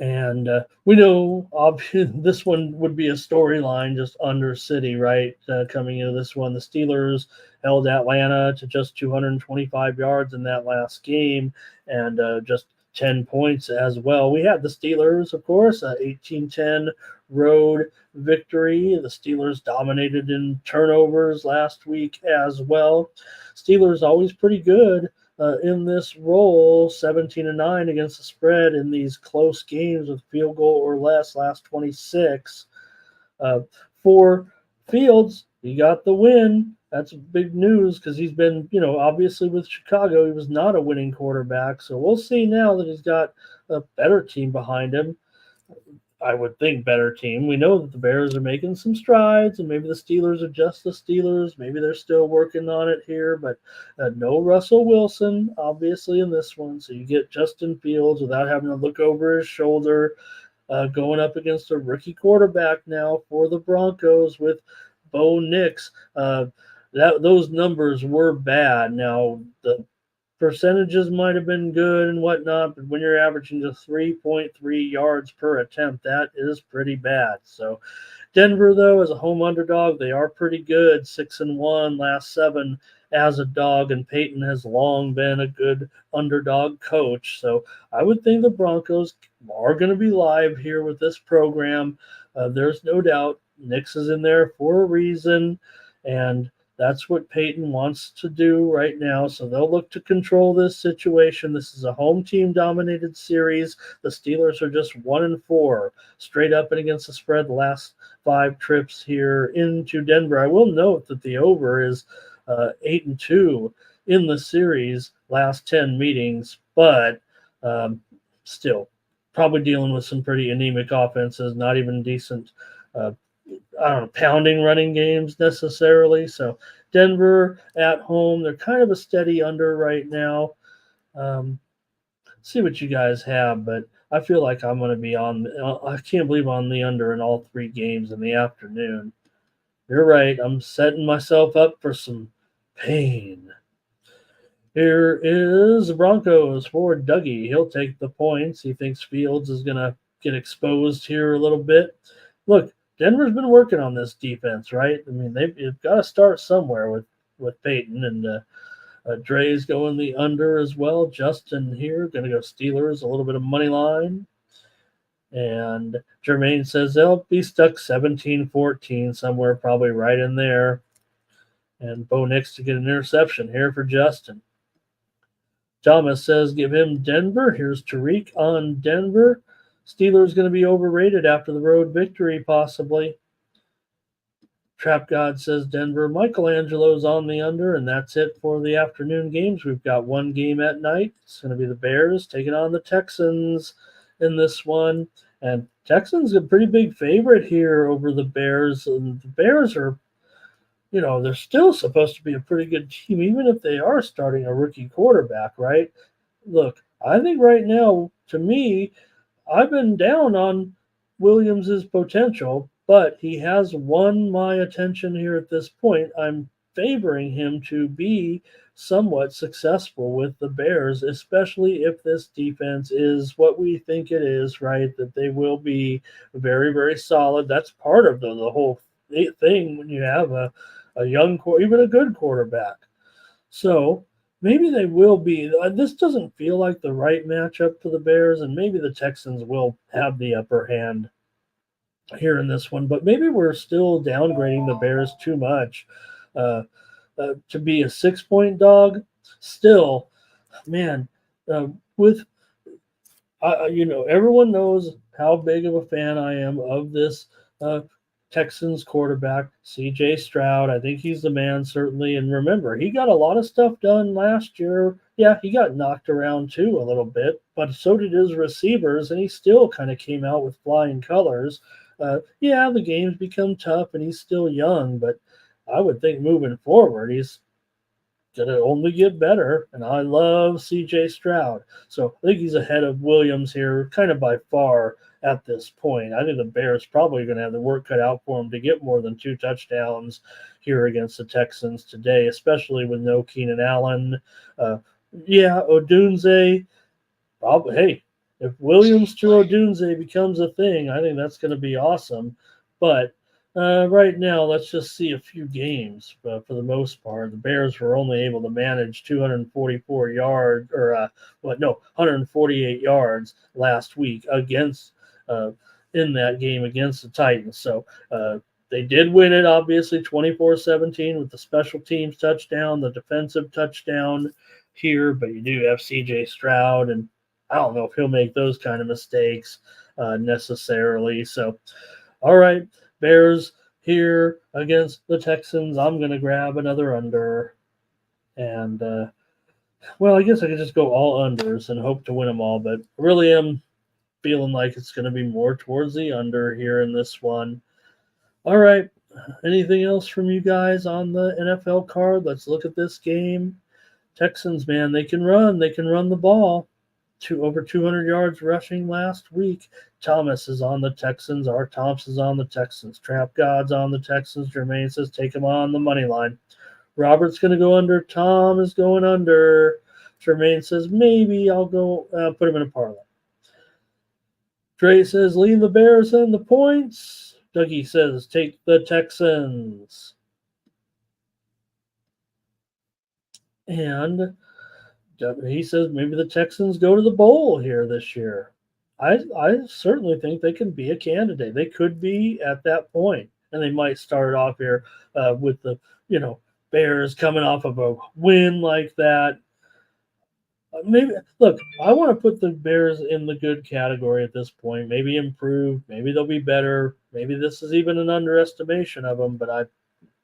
And we know this one would be a storyline, just under City, right? Coming into this one, the Steelers held Atlanta to just 225 yards in that last game and just 10 points as well. We had the Steelers, of course, 18-10 road victory. The Steelers dominated in turnovers last week as well. Steelers always pretty good in this role, 17-9 against the spread in these close games with field goal or less, last 26. For Fields, he got the win. That's big news because he's been, obviously with Chicago, he was not a winning quarterback. So we'll see now that he's got a better team behind him. I would think better team. We know that the Bears are making some strides, and maybe the Steelers are just the Steelers. Maybe they're still working on it here, but no Russell Wilson, obviously, in this one. So you get Justin Fields without having to look over his shoulder, going up against a rookie quarterback now for the Broncos with Bo Nix. Those numbers were bad. Now, the percentages might have been good and whatnot, but when you're averaging just 3.3 yards per attempt, that is pretty bad. So Denver, though, as a home underdog, they are pretty good, 6-1 last 7 as a dog, and Peyton has long been a good underdog coach. So I would think the Broncos are going to be live here with this program. There's no doubt Nix is in there for a reason, and that's what Peyton wants to do right now. So they'll look to control this situation. This is a home team dominated series. The Steelers are just 1-4 straight up and against the spread the last 5 trips here into Denver. I will note that the over is 8-2 in the series last 10 meetings, but still probably dealing with some pretty anemic offenses, not even decent pounding running games necessarily. So Denver at home, they're kind of a steady under right now. See what you guys have, but I feel like I'm going to be on. I can't believe on the under in all 3 games in the afternoon. You're right. I'm setting myself up for some pain. Here is the Broncos for Dougie. He'll take the points. He thinks Fields is going to get exposed here a little bit. Look, Denver's been working on this defense, right? I mean, they've got to start somewhere with Peyton, and Dre's going the under as well. Justin here going to go Steelers, a little bit of money line. And Jermaine says they'll be stuck 17-14 somewhere, probably right in there. And Bo Nix to get an interception here for Justin. Thomas says give him Denver. Here's Tariq on Denver. Steelers going to be overrated after the road victory, possibly. Trap God says Denver. Michelangelo's on the under, and that's it for the afternoon games. We've got one game at night. It's going to be the Bears taking on the Texans in this one. And Texans a pretty big favorite here over the Bears. And the Bears are, they're still supposed to be a pretty good team, even if they are starting a rookie quarterback, right? Look, I think right now, to me, I've been down on Williams' potential, but he has won my attention here at this point. I'm favoring him to be somewhat successful with the Bears, especially if this defense is what we think it is, right? That they will be very, very solid. That's part of the whole thing when you have a young, even a good quarterback. So maybe they will be. This doesn't feel like the right matchup for the Bears, and maybe the Texans will have the upper hand here in this one. But maybe we're still downgrading the Bears too much to be a 6-point dog. Still, man, with everyone knows how big of a fan I am of this Texans quarterback, C.J. Stroud. I think he's the man, certainly. And remember, he got a lot of stuff done last year. Yeah, he got knocked around too a little bit, but so did his receivers, and he still kind of came out with flying colors. Yeah, the games become tough, and he's still young, but I would think moving forward, he's going to only get better, and I love C.J. Stroud. So I think he's ahead of Williams here, kind of by far at this point. I think the Bears probably going to have the work cut out for him to get more than 2 touchdowns here against the Texans today, especially with no Keenan Allen. Odunze, probably, hey, if Williams to Odunze becomes a thing, I think that's going to be awesome. But right now, let's just see a few games. For the most part, the Bears were only able to manage 244 yards, 148 yards last week against in that game against the Titans. So they did win it, obviously, 24-17 with the special teams touchdown, the defensive touchdown here. But you do have C.J. Stroud, and I don't know if he'll make those kind of mistakes necessarily. So, all right, Bears here against the Texans. I'm going to grab another under. And, well, I guess I could just go all unders and hope to win them all. But really am feeling like it's going to be more towards the under here in this one. All right. Anything else from you guys on the NFL card? Let's look at this game. Texans, man, they can run. They can run the ball. Over 200 yards rushing last week. Thomas is on the Texans. Art Thompson is on the Texans. Trap God's on the Texans. Jermaine says take him on the money line. Robert's going to go under. Tom is going under. Jermaine says maybe I'll go put him in a parlay. Dre says leave the Bears and the points. Dougie says take the Texans. And he says maybe the Texans go to the bowl here this year. I certainly think they can be a candidate. They could be at that point, and they might start off here with the Bears coming off of a win like that. Maybe look, I want to put the Bears in the good category at this point. Maybe improve. Maybe they'll be better. Maybe this is even an underestimation of them, but I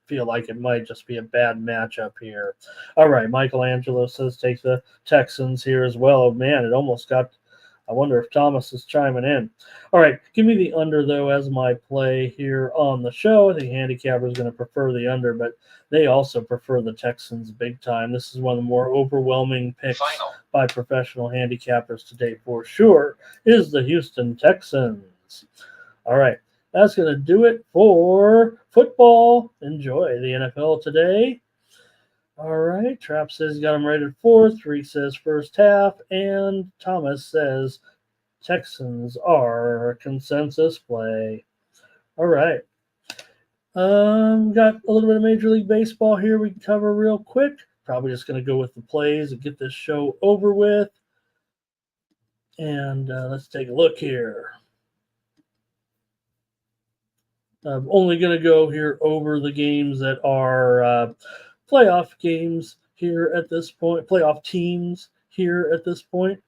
feel like it might just be a bad matchup here. All right, Michelangelo says take the Texans here as well. Oh, man, it almost got – I wonder if Thomas is chiming in. All right, give me the under, though, as my play here on the show. I think handicapper is going to prefer the under, but they also prefer the Texans big time. This is one of the more overwhelming picks by professional handicappers to date for sure, is the Houston Texans. All right. That's going to do it for football. Enjoy the NFL today. All right. Trap says he's got him rated fourth. Reese says first half. And Thomas says Texans are consensus play. All right. Got a little bit of Major League Baseball here we can cover real quick. Probably just going to go with the plays and get this show over with. And let's take a look here. I'm only going to go here over the games that are playoff games here at this point, playoff teams here at this point.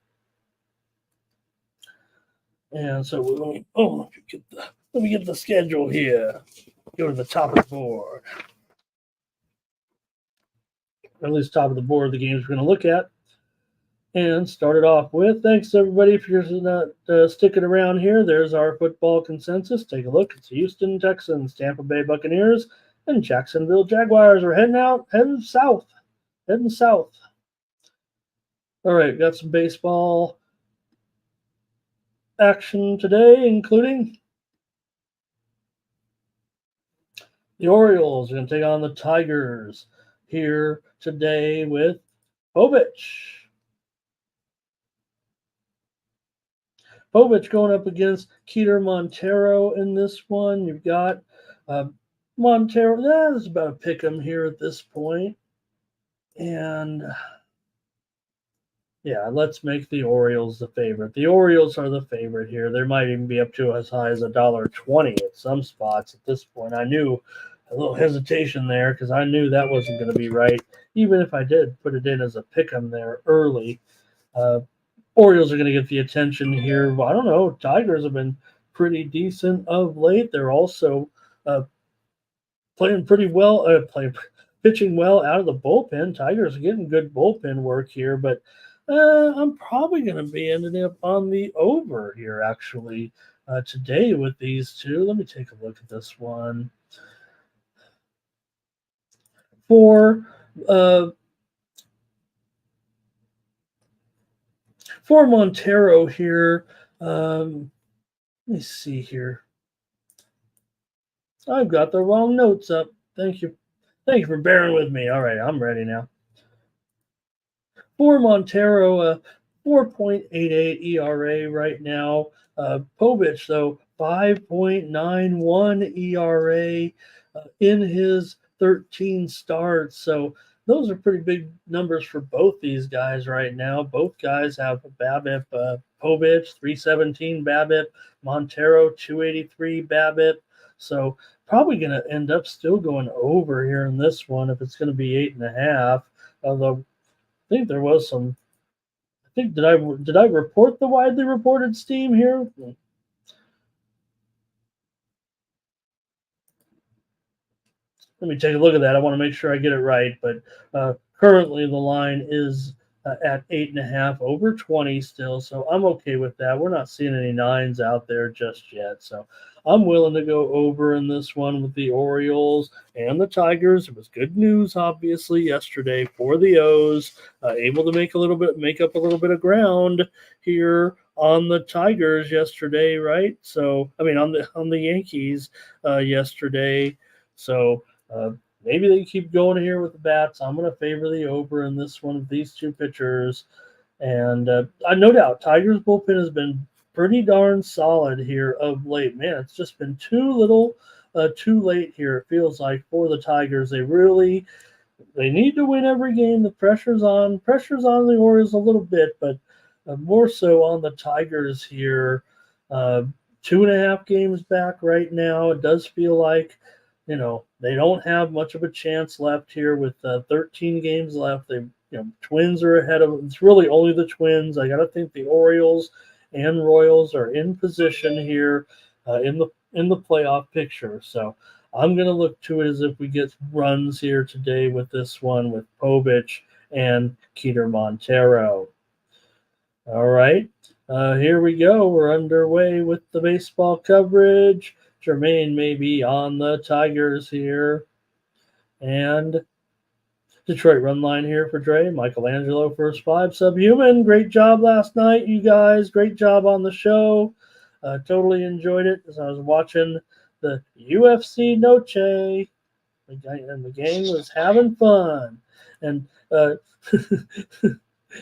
And so let me get the schedule here. Go to the top of the board. Or at least top of the board, the games we're going to look at. And start it off with, thanks everybody if you're not sticking around here. There's our football consensus. Take a look. It's Houston Texans, Tampa Bay Buccaneers, and Jacksonville Jaguars. We're heading south. All right, got some baseball action today, including the Orioles are going to take on the Tigers here today with Povich. Povich going up against Keter Montero in this one. You've got Montero. That's about a pick 'em here at this point. And, yeah, let's make the Orioles the favorite. The Orioles are the favorite here. They might even be up to as high as $1.20 at some spots at this point. I knew a little hesitation there because I knew that wasn't going to be right, even if I did put it in as a pick 'em there early. Orioles are going to get the attention here. Well, I don't know. Tigers have been pretty decent of late. They're also playing pretty well, pitching well out of the bullpen. Tigers are getting good bullpen work here, but I'm probably going to be ending up on the over here, actually, today with these two. Let me take a look at this one. For Montero here, let me see here. I've got the wrong notes up. Thank you for bearing with me. All right, I'm ready now. For Montero, 4.88 ERA right now. Povich, though, 5.91 ERA in his 13 starts. So those are pretty big numbers for both these guys right now. Both guys have BABIP, Povich 317 BABIP, Montero 283 BABIP. So probably going to end up still going over here in this one if it's going to be 8.5. Although I think there was some. I think did I report the widely reported steam here? Let me take a look at that. I want to make sure I get it right. But currently, the line is at 8.5 over 20 still. So I'm okay with that. We're not seeing any nines out there just yet. So I'm willing to go over in this one with the Orioles and the Tigers. It was good news, obviously, yesterday for the O's, able to make up a little bit of ground here on the Tigers yesterday, right? So I mean on the Yankees yesterday. So maybe they keep going here with the bats. I'm going to favor the over in this one of these two pitchers. And I no doubt Tigers bullpen has been pretty darn solid here of late. Man, it's just been too late here, it feels like, for the Tigers. They need to win every game. The pressure's on the Orioles a little bit, but more so on the Tigers here. 2.5 games back right now. It does feel like, they don't have much of a chance left here with 13 games left. Twins are ahead of them. It's really only the Twins. I got to think the Orioles and Royals are in position here in the playoff picture. So I'm going to look to it as if we get runs here today with this one with Povich and Keter Montero. All right, here we go. We're underway with the baseball coverage. Jermaine may be on the Tigers here. And Detroit run line here for Dre. Michelangelo, first 5. Subhuman, great job last night, you guys. Great job on the show. Totally enjoyed it as I was watching the UFC Noche. And the gang was having fun. And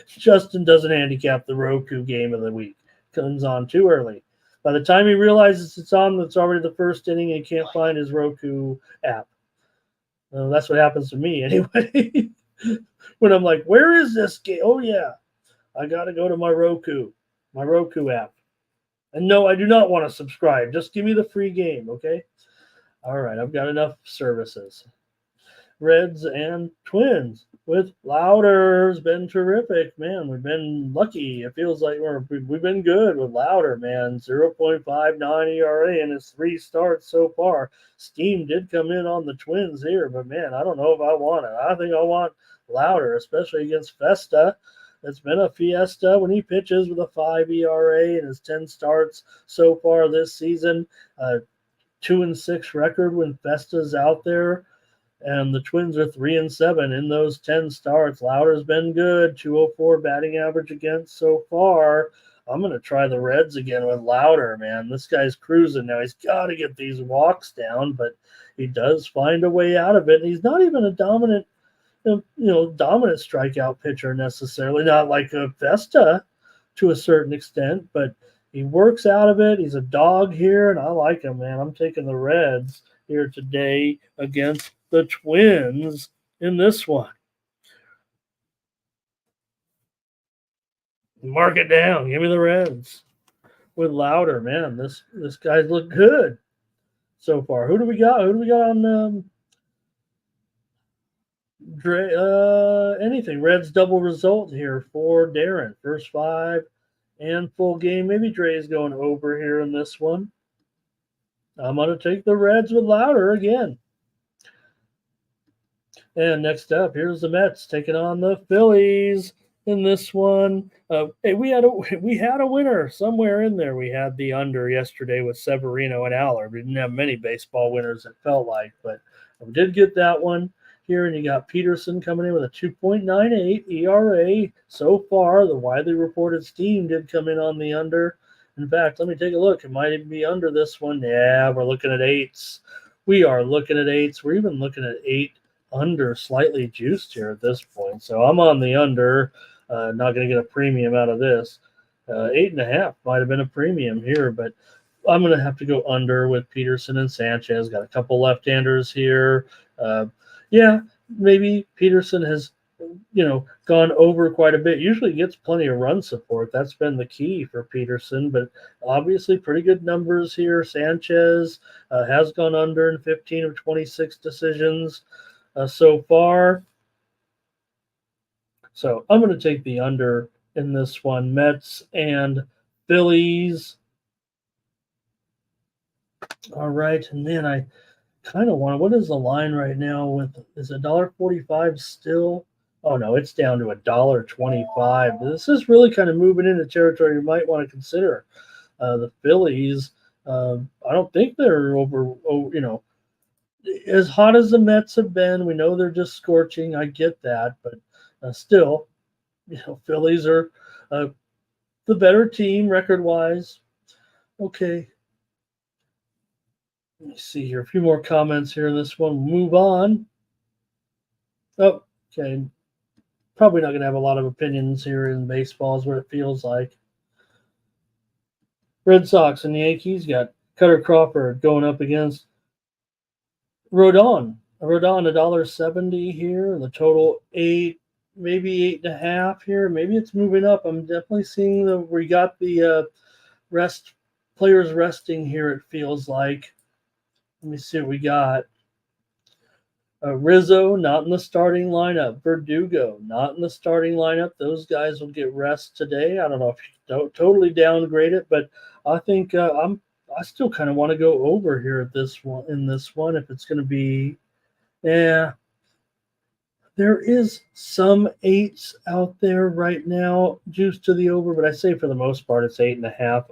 Justin doesn't handicap the Roku game of the week. Comes on too early. By the time he realizes it's on, it's already the first inning and he can't find his Roku app. That's what happens to me anyway. When I'm like, where is this game? Oh, yeah. I got to go to my Roku app. And no, I do not want to subscribe. Just give me the free game, okay? All right, I've got enough services. Reds and Twins with Louder's been terrific, man. We've been lucky. It feels like we've been good with Louder, man. 0.59 ERA in his 3 starts so far. Steam did come in on the Twins here, but man, I don't know if I want it. I think I want Louder, especially against Festa. It's been a fiesta when he pitches with a 5 ERA in his 10 starts so far this season. 2-6 record when Festa's out there. And the Twins are 3-7 in those 10 starts. Louder's been good, 204 batting average against so far. I'm going to try the Reds again with Louder, man. This guy's cruising now. He's got to get these walks down, but he does find a way out of it. And he's not even a dominant strikeout pitcher necessarily, not like a Festa to a certain extent, but he works out of it. He's a dog here, and I like him, man. I'm taking the Reds here today against the Twins in this one. Mark it down. Give me the Reds with Louder, man. This guy's look good so far. Who do we got? Who do we got on anything? Reds double result here for Darren. First 5 and full game. Maybe Dre's going over here in this one. I'm going to take the Reds with Louder again. And next up, here's the Mets taking on the Phillies in this one. Hey, we had a winner somewhere in there. We had the under yesterday with Severino and Aller. We didn't have many baseball winners, it felt like, but we did get that one here. And you got Peterson coming in with a 2.98 ERA so far. The widely reported steam did come in on the under. In fact, let me take a look. It might even be under this one. Yeah, we're looking at 8s. We are looking at 8s. We're even looking at 8 under, slightly juiced here at this point. So I'm on the under. Not going to get a premium out of this. 8.5 might have been a premium here, but I'm going to have to go under with Peterson and Sanchez. Got a couple left-handers here. Yeah, maybe Peterson has, gone over quite a bit. Usually gets plenty of run support. That's been the key for Peterson, but obviously pretty good numbers here. Sanchez has gone under in 15 of 26 decisions so far. So I'm going to take the under in this one. Mets and Phillies. All right, and then I kind of want. What is the line right now? Is $1.45 still? Oh no, it's down to $1.25. This is really kind of moving into territory you might want to consider. The Phillies. I don't think they're over. As hot as the Mets have been, we know they're just scorching. I get that, but still, Phillies are the better team record-wise. Okay. Let me see here. A few more comments here in this one. Move on. Oh, okay. Probably not going to have a lot of opinions here in baseball is what it feels like. Red Sox and Yankees got Cutter Crawford going up against Rodon. Rodon $1.70 here. The total 8, maybe 8.5 here. Maybe it's moving up. I'm definitely seeing we got the players resting here. It feels like. Let me see what we got. Rizzo not in the starting lineup. Verdugo not in the starting lineup. Those guys will get rest today. I don't know if you don't totally downgrade it, but I think I still kind of want to go over here at this one. In this one, if it's going to be, there is some 8s out there right now, juice to the over, but I say for the most part it's 8.5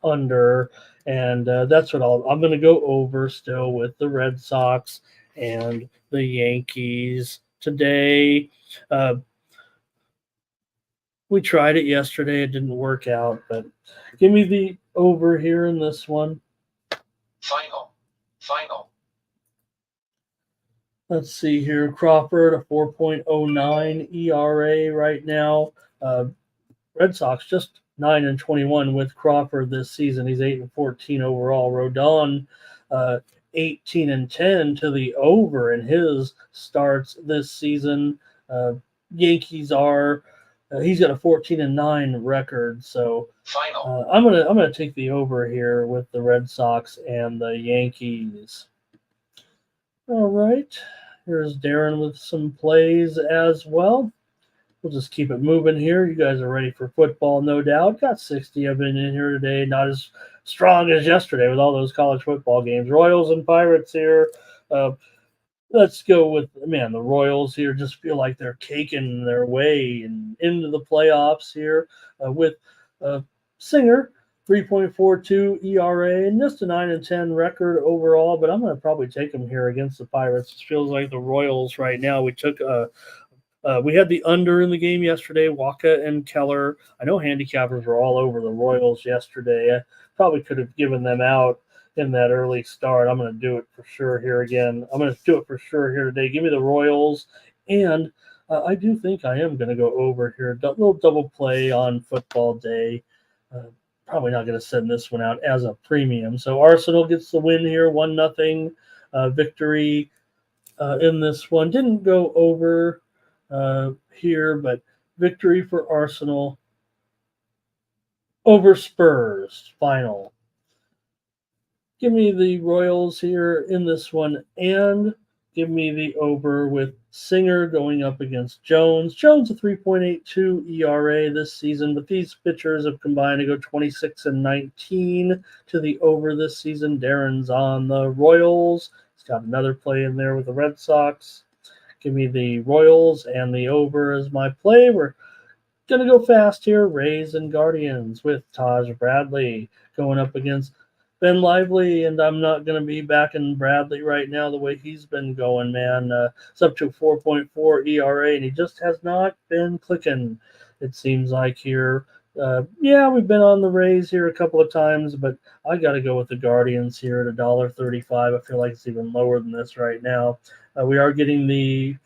under, and that's what I'm going to go over still with the Red Sox and the Yankees today. We tried it yesterday. It didn't work out, but give me the over here in this one. Final. Let's see here. Crawford, a 4.09 ERA right now. Red Sox just 9-21 with Crawford this season. He's 8-14 overall. Rodon, 18-10 to the over in his starts this season. Yankees are. He's got a 14-9 record, so I'm gonna take the over here with the Red Sox and the Yankees. All right, here's Darren with some plays as well. We'll just keep it moving here. You guys are ready for football, no doubt. Got 60 of it in here today. Not as strong as yesterday with all those college football games. Royals and Pirates here. Let's go with, the Royals here just feel like they're caking their way into the playoffs here with Singer, 3.42 ERA, and just a 9-10 record overall. But I'm going to probably take them here against the Pirates. It feels like the Royals right now. We took we had the under in the game yesterday, Waka and Keller. I know handicappers were all over the Royals yesterday. I probably could have given them out in that early start. I'm going to do it for sure here again. I'm going to do it for sure here today. Give me the Royals. And I do think I am going to go over here. A little double play on football day. Probably not going to send this one out as a premium. So Arsenal gets the win here, 1-0 victory in this one. Didn't go over here, but victory for Arsenal over Spurs. Final. Give me the Royals here in this one, and give me the over with Singer going up against Jones. Jones a 3.82 ERA this season, but these pitchers have combined to go 26-19 to the over this season. Darren's on the Royals. He's got another play in there with the Red Sox. Give me the Royals and the over as my play. We're going to go fast here. Rays and Guardians with Taj Bradley going up against Ben Lively, and I'm not going to be backing Bradley right now the way he's been going, man. It's up to 4.4 ERA, and he just has not been clicking, it seems like here. We've been on the Rays here a couple of times, but I got to go with the Guardians here at $1.35. I feel like it's even lower than this right now. We are getting the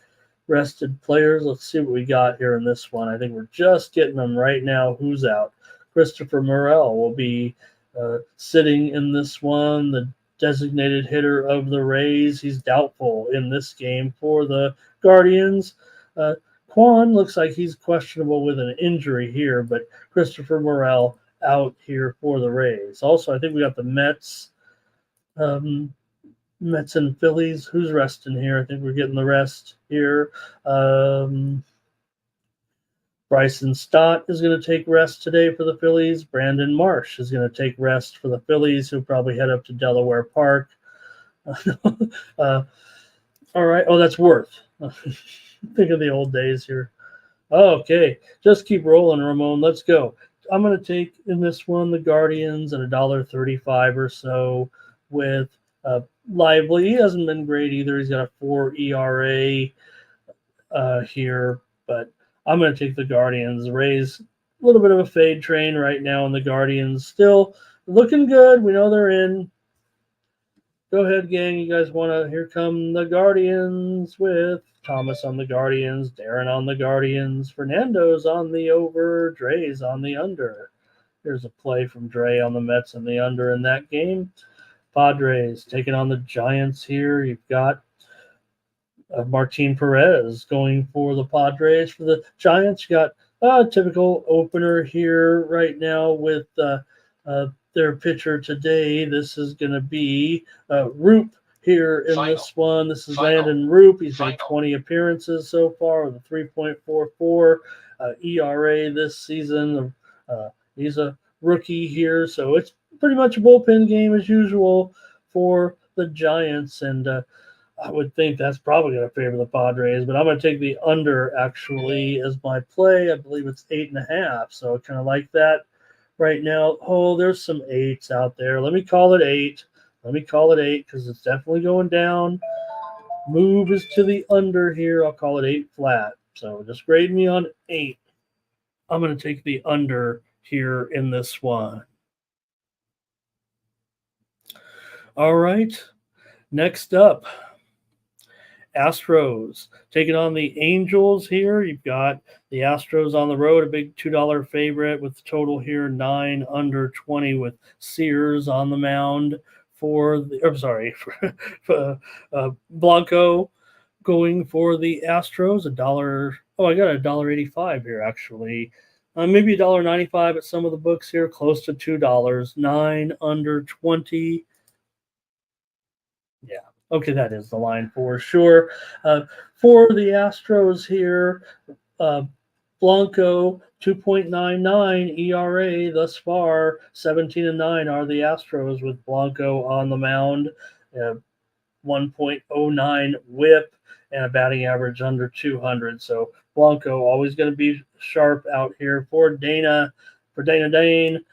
rested players. Let's see what we got here in this one. I think we're just getting them right now. Who's out? Christopher Morel will be sitting in this one. The designated hitter of the Rays. He's doubtful in this game for the Guardians. Quan looks like he's questionable with an injury here, but Christopher Morel out here for the Rays. Also, I think we got the Mets. Mets and Phillies. Who's resting here? I think we're getting the rest here. Bryson Stott is going to take rest today for the Phillies. Brandon Marsh is going to take rest for the Phillies, who'll probably head up to Delaware Park. All right. Oh, that's Worth. Think of the old days here. Okay. Just keep rolling, Ramon. Let's go. I'm going to take in this one the Guardians at $1.35 or so with Lively. He hasn't been great either. He's got a 4 ERA here, but I'm going to take the Guardians. Rays, a little bit of a fade train right now, and the Guardians still looking good. We know they're in. Go ahead, gang. You guys want to? Here come the Guardians with Thomas on the Guardians, Darren on the Guardians, Fernando's on the over, Dre's on the under. Here's a play from Dre on the Mets and the under in that game. Padres taking on the Giants here. You've got Martin Perez going for the Padres. For the Giants, you got a typical opener here right now with their pitcher today. This is going to be Roop here in this one. This is Landon Roop. He's made 20 appearances so far with a 3.44 ERA this season. He's a rookie here, so it's pretty much a bullpen game as usual for the Giants, and I would think that's probably going to favor the Padres, but I'm going to take the under actually as my play. I believe it's 8.5, so I kind of like that right now. Oh, there's some 8s out there. Let me call it 8. Let me call it 8 because it's definitely going down. Move is to the under here. I'll call it 8 flat. So just grade me on 8. I'm going to take the under here in this one. All right. Next up, Astros taking on the Angels here. You've got the Astros on the road, a big $2 favorite with the total here 9 under 20 with Sears on the mound for Blanco going for the Astros. $1. Oh, I got $1.85 here actually. Maybe $1.95 at some of the books here, close to $2. 9 under 20. Yeah. Okay, that is the line for sure. For the Astros here, Blanco, 2.99 ERA thus far. 17-9 are the Astros with Blanco on the mound. 1.09 whip and a batting average under 200. So Blanco always going to be sharp out here for Dana Dane.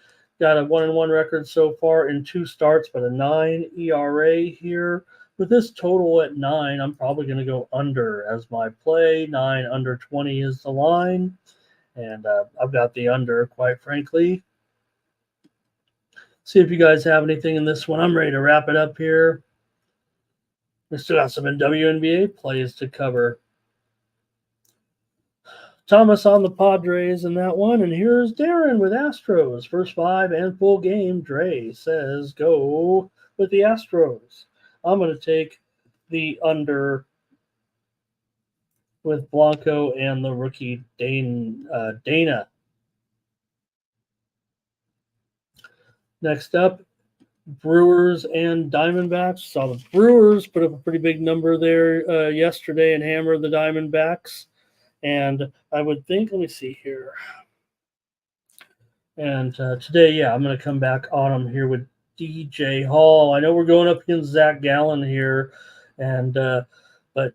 Got a 1-1 record so far in 2 starts, but a 9 ERA here. With this total at 9, I'm probably going to go under as my play. 9 under 20 is the line. And I've got the under, quite frankly. See if you guys have anything in this one. I'm ready to wrap it up here. We still got some WNBA plays to cover. Thomas on the Padres in that one. And here's Darren with Astros. First 5 and full game. Dre says go with the Astros. I'm going to take the under with Blanco and the rookie Dana. Next up, Brewers and Diamondbacks. Saw the Brewers put up a pretty big number there yesterday and hammer the Diamondbacks. And I would think, let me see here. And today, I'm going to come back on them here with DJ Hall. I know we're going up against Zach Gallen here, and but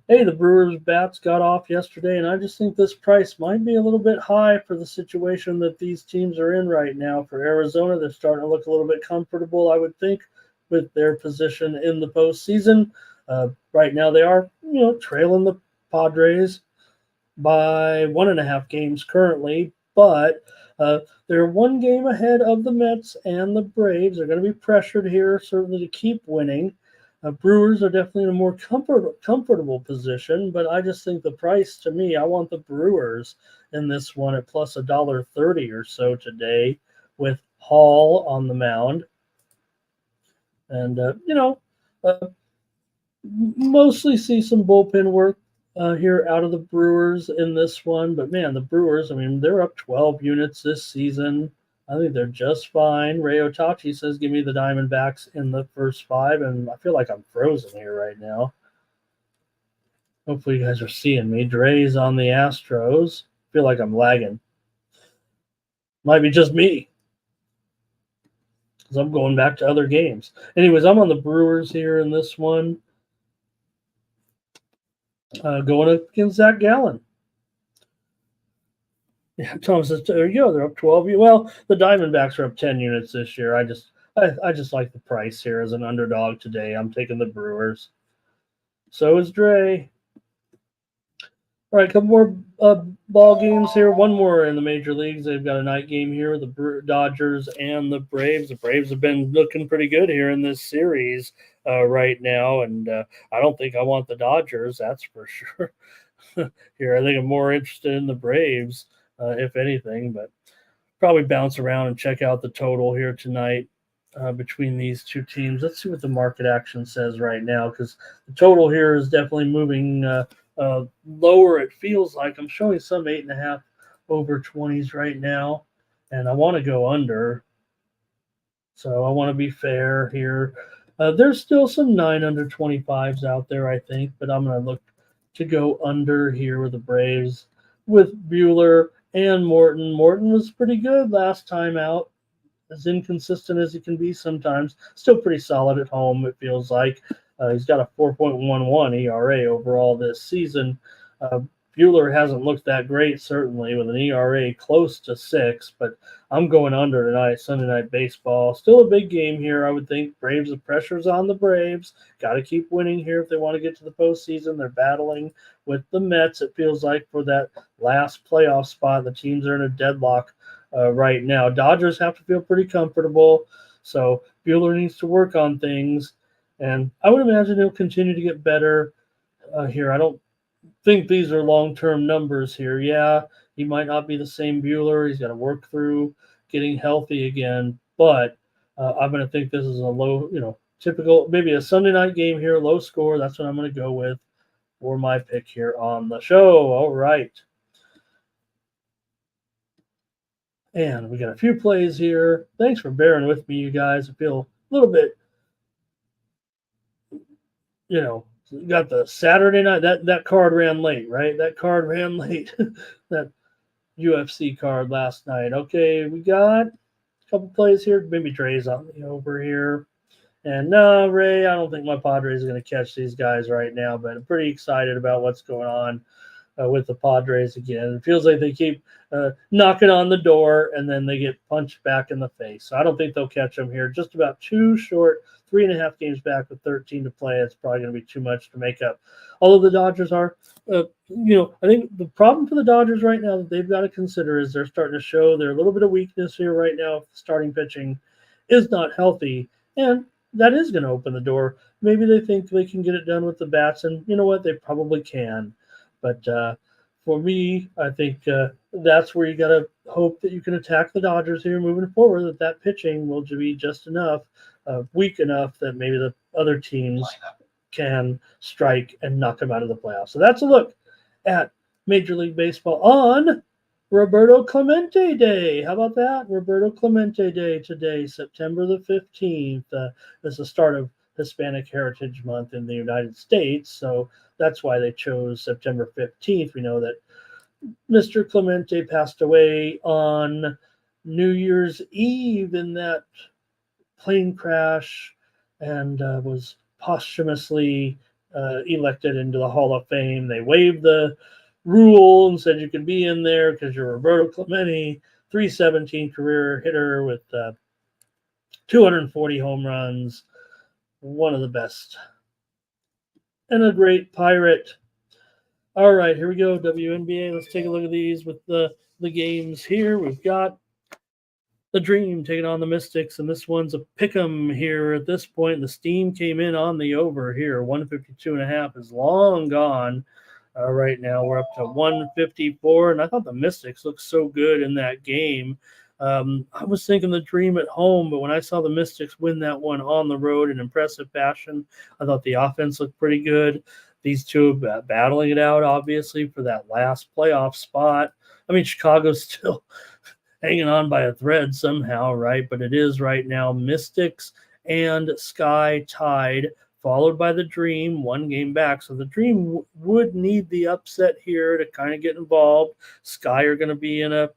hey, the Brewers bats got off yesterday, and I just think this price might be a little bit high for the situation that these teams are in right now. For Arizona, they're starting to look a little bit comfortable, I would think, with their position in the postseason. Right now, they are trailing the Padres by 1.5 games currently, but they're 1 game ahead of the Mets and the Braves. They're going to be pressured here, certainly, to keep winning. Brewers are definitely in a more comfortable position, but I just think the price, to me, I want the Brewers in this one at plus $1.30 or so today with Hall on the mound. And, mostly see some bullpen work here out of the Brewers in this one. But, man, the Brewers, I mean, they're up 12 units this season. I think they're just fine. Ray Otachi says, give me the Diamondbacks in the first 5, and I feel like I'm frozen here right now. Hopefully you guys are seeing me. Dre's on the Astros. Feel like I'm lagging. Might be just me, because I'm going back to other games. Anyways, I'm on the Brewers here in this one. Going up against Zach Gallen. Yeah, Tom says, there you go. They're up 12. Well, the Diamondbacks are up 10 units this year. I just like the price here as an underdog today. I'm taking the Brewers. So is Dre. All right, a couple more ball games here. One more in the major leagues. They've got a night game here. The Dodgers and the Braves. The Braves have been looking pretty good here in this series right now, and I don't think I want the Dodgers. That's for sure. Here, I think I'm more interested in the Braves, if anything, but probably bounce around and check out the total here tonight between these two teams. Let's see what the market action says right now, because the total here is definitely moving lower. It feels like I'm showing some 8.5 over 20s right now, and I want to go under. So I want to be fair here. There's still some 9 under 25s out there, I think, but I'm going to look to go under here with the Braves with Buehler and Morton. Morton was pretty good last time out, as inconsistent as he can be sometimes. Still pretty solid at home, it feels like. He's got a 4.11 ERA overall this season. Buehler hasn't looked that great, certainly, with an ERA close to 6, but I'm going under tonight, Sunday Night Baseball. Still a big game here, I would think. Braves, the pressure's on the Braves. Got to keep winning here if they want to get to the postseason. They're battling with the Mets, it feels like, for that last playoff spot. The teams are in a deadlock right now. Dodgers have to feel pretty comfortable, so Buehler needs to work on things, and I would imagine he'll continue to get better here. I don't think these are long-term numbers here. Yeah, he might not be the same Buehler. He's got to work through getting healthy again, but I'm going to think this is a low, typical, maybe a Sunday night game here, low score. That's what I'm going to go with for my pick here on the show. All right. And we got a few plays here. Thanks for bearing with me, you guys. I feel a little bit, got the Saturday night. That card ran late, right? That card ran late. That UFC card last night. Okay, we got a couple plays here. Maybe Dre's on the over here. And no, Ray, I don't think my Padres are going to catch these guys right now, but I'm pretty excited about what's going on with the Padres again. It feels like they keep knocking on the door, and then they get punched back in the face. So I don't think they'll catch them here. Just about too short, 3.5 games back with 13 to play. It's probably going to be too much to make up. Although the Dodgers are, I think the problem for the Dodgers right now that they've got to consider is they're starting to show their little bit of weakness here right now. If the starting pitching is not healthy, and that is going to open the door. Maybe they think they can get it done with the bats, and you know what? They probably can. But for me, I think that's where you got to hope that you can attack the Dodgers here moving forward, that pitching will be just enough, weak enough that maybe the other teams can strike and knock them out of the playoffs. So that's a look at Major League Baseball on Roberto Clemente Day. How about that? Roberto Clemente Day today, September the 15th. This is the start of Hispanic Heritage Month in the United States, so that's why they chose September 15th. We know that Mr. Clemente passed away on New Year's Eve in that plane crash and was posthumously elected into the Hall of Fame. They waived the rule and said you can be in there because you're Roberto Clemente, 317 career hitter with 240 home runs, one of the best, and a great Pirate. All right, here we go, WNBA. Let's take a look at these with the games here. We've got the Dream taking on the Mystics, and this one's a pick'em here at this point. The Steam came in on the over here. 152.5 is long gone. Right now we're up to 154, and I thought the Mystics looked so good in that game. I was thinking the Dream at home, but when I saw the Mystics win that one on the road in impressive fashion, I thought the offense looked pretty good. These two battling it out, obviously, for that last playoff spot. I mean, Chicago's still hanging on by a thread somehow, right? But it is right now Mystics and Sky tied, followed by the Dream, one game back. So the Dream would need the upset here to kind of get involved. Sky are going to be in a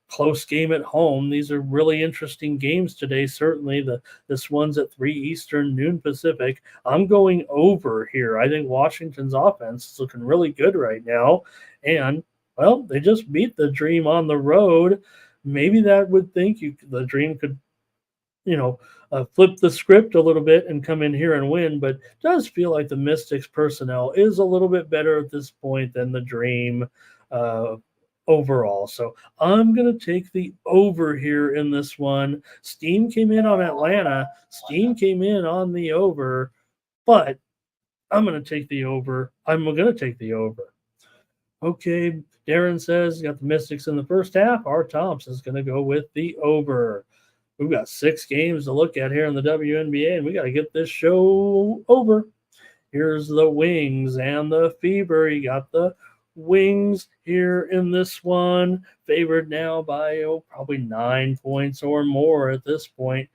close game at home. These are really interesting games today. Certainly, this one's at 3 Eastern, noon Pacific. I'm going over here. I think Washington's offense is looking really good right now, and well, they just beat the Dream on the road. Maybe that would think the Dream could, flip the script a little bit and come in here and win. But it does feel like the Mystics personnel is a little bit better at this point than the Dream. Overall. So I'm going to take the over here in this one. Steam came in on Atlanta. Steam came in on the over, but I'm going to take the over. I'm going to take the over. Okay, Darren says got the Mystics in the first half. Our Thompson's going to go with the over. We've got 6 games to look at here in the WNBA, and we got to get this show over. Here's the Wings and the Fever. You got the Wings here in this one, favored now by probably 9 points or more at this point.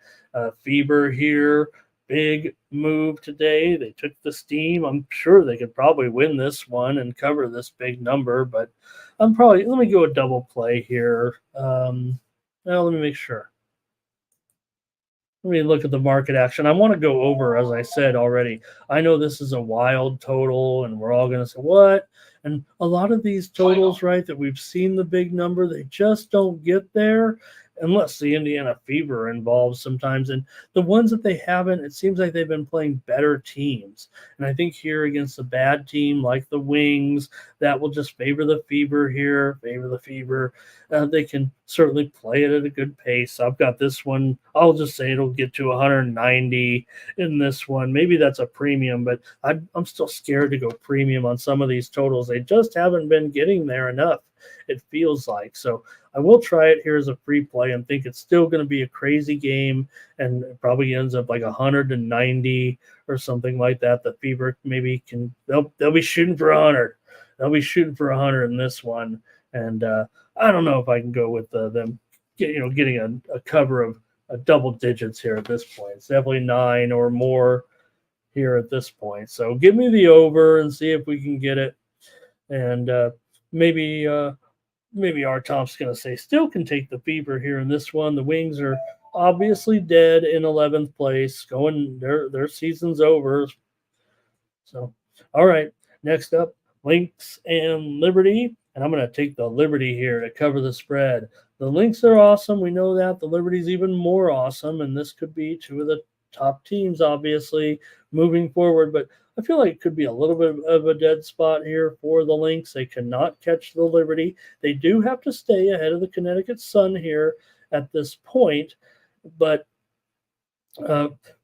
Fever here, big move today. They took the steam. I'm sure they could probably win this one and cover this big number, but let me go a double play here. Let me make sure. Let me look at the market action. I want to go over, as I said already. I know this is a wild total, and we're all going to say, what? And a lot of these totals, right, that we've seen the big number, they just don't get there unless the Indiana Fever are involved sometimes. And the ones that they haven't, it seems like they've been playing better teams. And I think here against a bad team like the Wings, that will just favor the Fever here, favor the Fever. They can certainly play it at a good pace. I've got this one. I'll just say it'll get to 190 in this one. Maybe that's a premium, but I'm still scared to go premium on some of these totals. They just haven't been getting there enough, it feels like. So I will try it here as a free play and think it's still going to be a crazy game, and it probably ends up like 190 or something like that. The Fever maybe they'll be shooting for 100. They'll be shooting for 100 in this one, and I don't know if I can go with them getting a cover of double digits here at this point. It's definitely 9 or more here at this point. So give me the over and see if we can get it, and maybe our Tom's going to say still can take the Fever here in this one. The Wings are obviously dead in 11th place. Their season's over. So, all right. Next up, Lynx and Liberty. And I'm going to take the Liberty here to cover the spread. The Lynx are awesome. We know that. The Liberty's even more awesome. And this could be 2 of the top teams, obviously, moving forward. But I feel like it could be a little bit of a dead spot here for the Lynx. They cannot catch the Liberty. They do have to stay ahead of the Connecticut Sun here at this point. But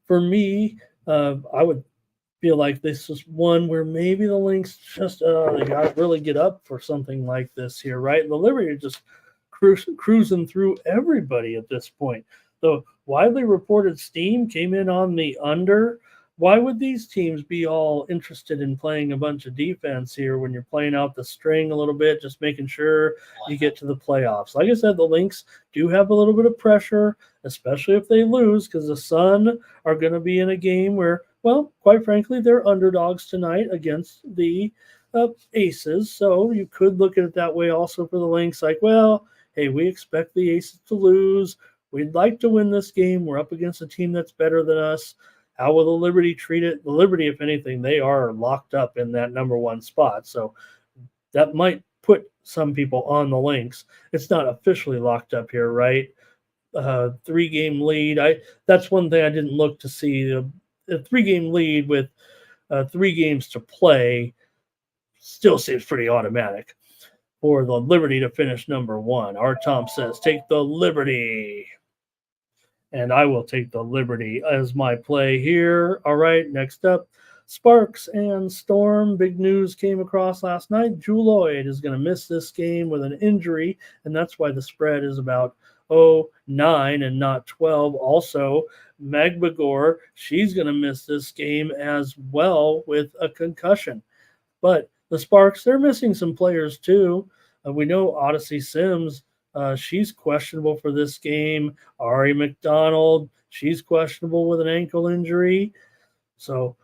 for me, I would feel like this is one where maybe the Lynx just they got to really get up for something like this here, right? The Liberty are just cruising through everybody at this point. The widely reported steam came in on the under. Why would these teams be all interested in playing a bunch of defense here when you're playing out the string a little bit, just making sure you get to the playoffs? Like I said, the Lynx do have a little bit of pressure, especially if they lose, because the Sun are going to be in a game where, well, quite frankly, they're underdogs tonight against the Aces. So you could look at it that way also for the Lynx. Like, well, hey, we expect the Aces to lose. We'd like to win this game. We're up against a team that's better than us. How will the Liberty treat it? The Liberty, if anything, they are locked up in that number 1 spot. So that might put some people on the Lynx. It's not officially locked up here, right? 3-game lead. That's one thing I didn't look to see. A 3-game lead with 3 games to play still seems pretty automatic for the Liberty to finish number 1. Our Tom says, take the Liberty. And I will take the Liberty as my play here. All right, next up, Sparks and Storm. Big news came across last night. Drew Lloyd is going to miss this game with an injury, and that's why the spread is about 9 and not 12. Also, Meg Begor, she's going to miss this game as well with a concussion. But the Sparks, they're missing some players too. We know Odyssey Sims, she's questionable for this game. Ari McDonald, she's questionable with an ankle injury. So,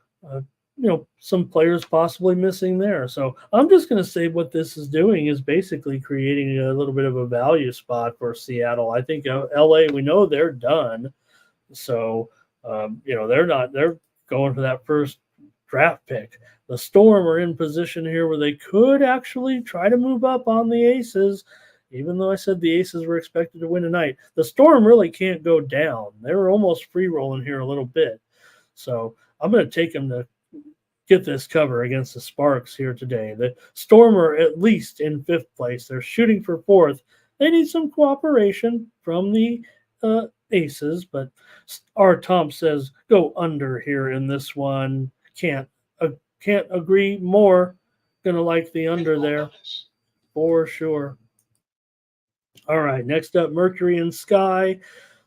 some players possibly missing there. So I'm just going to say what this is doing is basically creating a little bit of a value spot for Seattle. I think LA, we know they're done. So, they're going for that first draft pick. The Storm are in position here where they could actually try to move up on the Aces, even though I said the Aces were expected to win tonight. The Storm really can't go down. They were almost free rolling here a little bit. So I'm going to take them to get this cover against the Sparks here today. The Storm are at least in 5th place. They're shooting for 4th. They need some cooperation from the Aces, but our Tom says go under here in this one. Can't agree more. Gonna like the under there for sure. All right, next up, Mercury and Sky.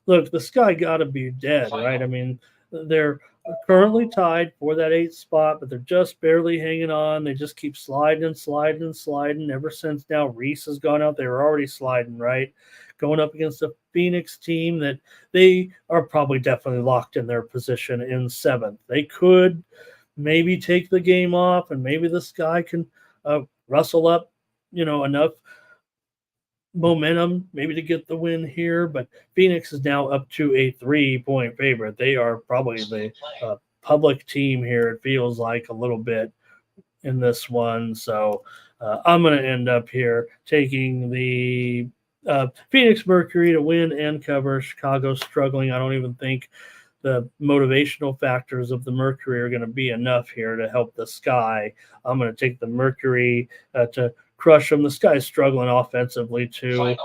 Look, the Sky got to be dead, right? I mean, they're currently tied for that 8th spot, but they're just barely hanging on. They just keep sliding and sliding and sliding ever since now Reese has gone out. They were already sliding, right? Going up against a Phoenix team that they are probably definitely locked in their position in 7th. They could maybe take the game off, and maybe the Sky can rustle up, enough momentum maybe to get the win here, but Phoenix is now up to a 3-point favorite. They are probably the public team here, it feels like a little bit in this one. So I'm going to end up here taking the Phoenix Mercury to win and cover. Chicago struggling. I don't even think the motivational factors of the Mercury are going to be enough here to help the Sky. I'm going to take the Mercury to crush them. The Sky's struggling offensively too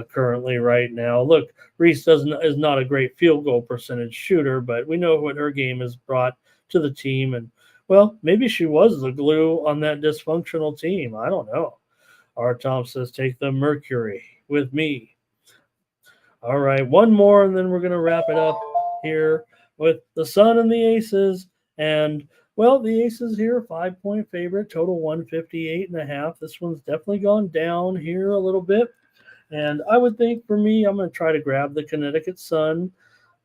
currently right now. Look, Reese is not a great field goal percentage shooter, but we know what her game has brought to the team. And, well, maybe she was the glue on that dysfunctional team. I don't know. R. Tom says take the Mercury with me. All right, one more, and then we're going to wrap it up here with the Sun and the Aces. And, well, the Aces here, 5-point favorite, total 158.5. This one's definitely gone down here a little bit. And I would think for me, I'm going to try to grab the Connecticut Sun.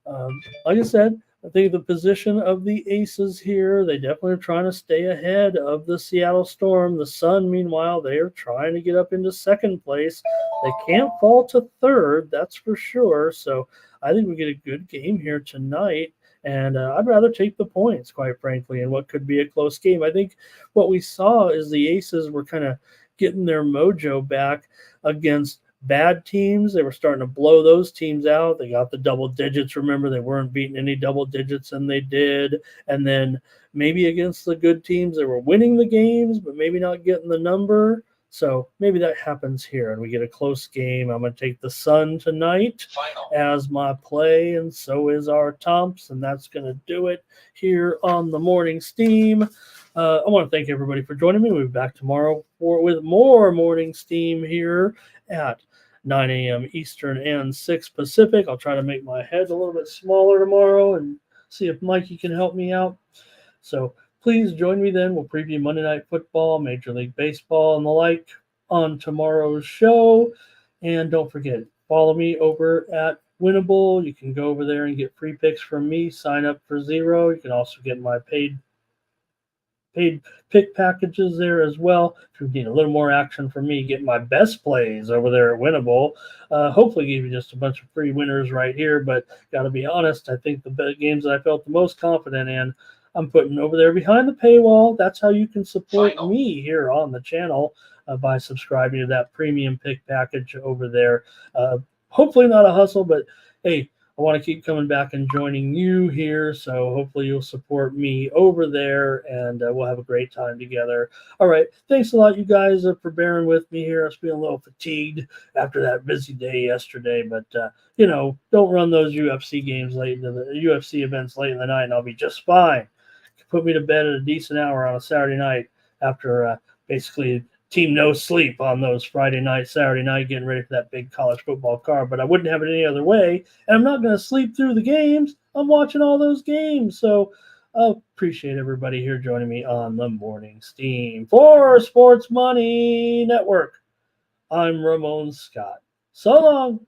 Like I said, I think the position of the Aces here, they definitely are trying to stay ahead of the Seattle Storm. The Sun, meanwhile, they are trying to get up into 2nd place. They can't fall to 3rd, that's for sure. So I think we get a good game here tonight. And I'd rather take the points, quite frankly, in what could be a close game. I think what we saw is the Aces were kind of getting their mojo back against bad teams. They were starting to blow those teams out. They got the double digits. Remember, they weren't beating any double digits, and they did. And then maybe against the good teams, they were winning the games, but maybe not getting the number. So maybe that happens here, and we get a close game. I'm going to take the Sun tonight as my play, and so is our Thompson. That's going to do it here on the Morning Steam. I want to thank everybody for joining me. We'll be back tomorrow with more Morning Steam here at 9 a.m. Eastern and 6 Pacific. I'll try to make my head a little bit smaller tomorrow and see if Mikey can help me out. So please join me then. We'll preview Monday Night Football, Major League Baseball, and the like on tomorrow's show. And don't forget, follow me over at Winnable. You can go over there and get free picks from me. Sign up for $0. You can also get my paid pick packages there as well. If you need a little more action from me, get my best plays over there at Winnable. Hopefully give you just a bunch of free winners right here, but got to be honest, I think the games that I felt the most confident in, I'm putting over there behind the paywall. That's how you can support me here on the channel by subscribing to that premium pick package over there. Hopefully not a hustle, but hey, I want to keep coming back and joining you here, so hopefully you'll support me over there, and we'll have a great time together. All right, thanks a lot, you guys, for bearing with me here. I was feeling a little fatigued after that busy day yesterday, but, don't run those UFC games late into the UFC events late in the night, and I'll be just fine. Put me to bed at a decent hour on a Saturday night after basically Team No Sleep on those Friday night, Saturday night, getting ready for that big college football card. But I wouldn't have it any other way. And I'm not going to sleep through the games. I'm watching all those games. So I appreciate everybody here joining me on the Morning Steam for Sports Money Network. I'm Ramon Scott. So long.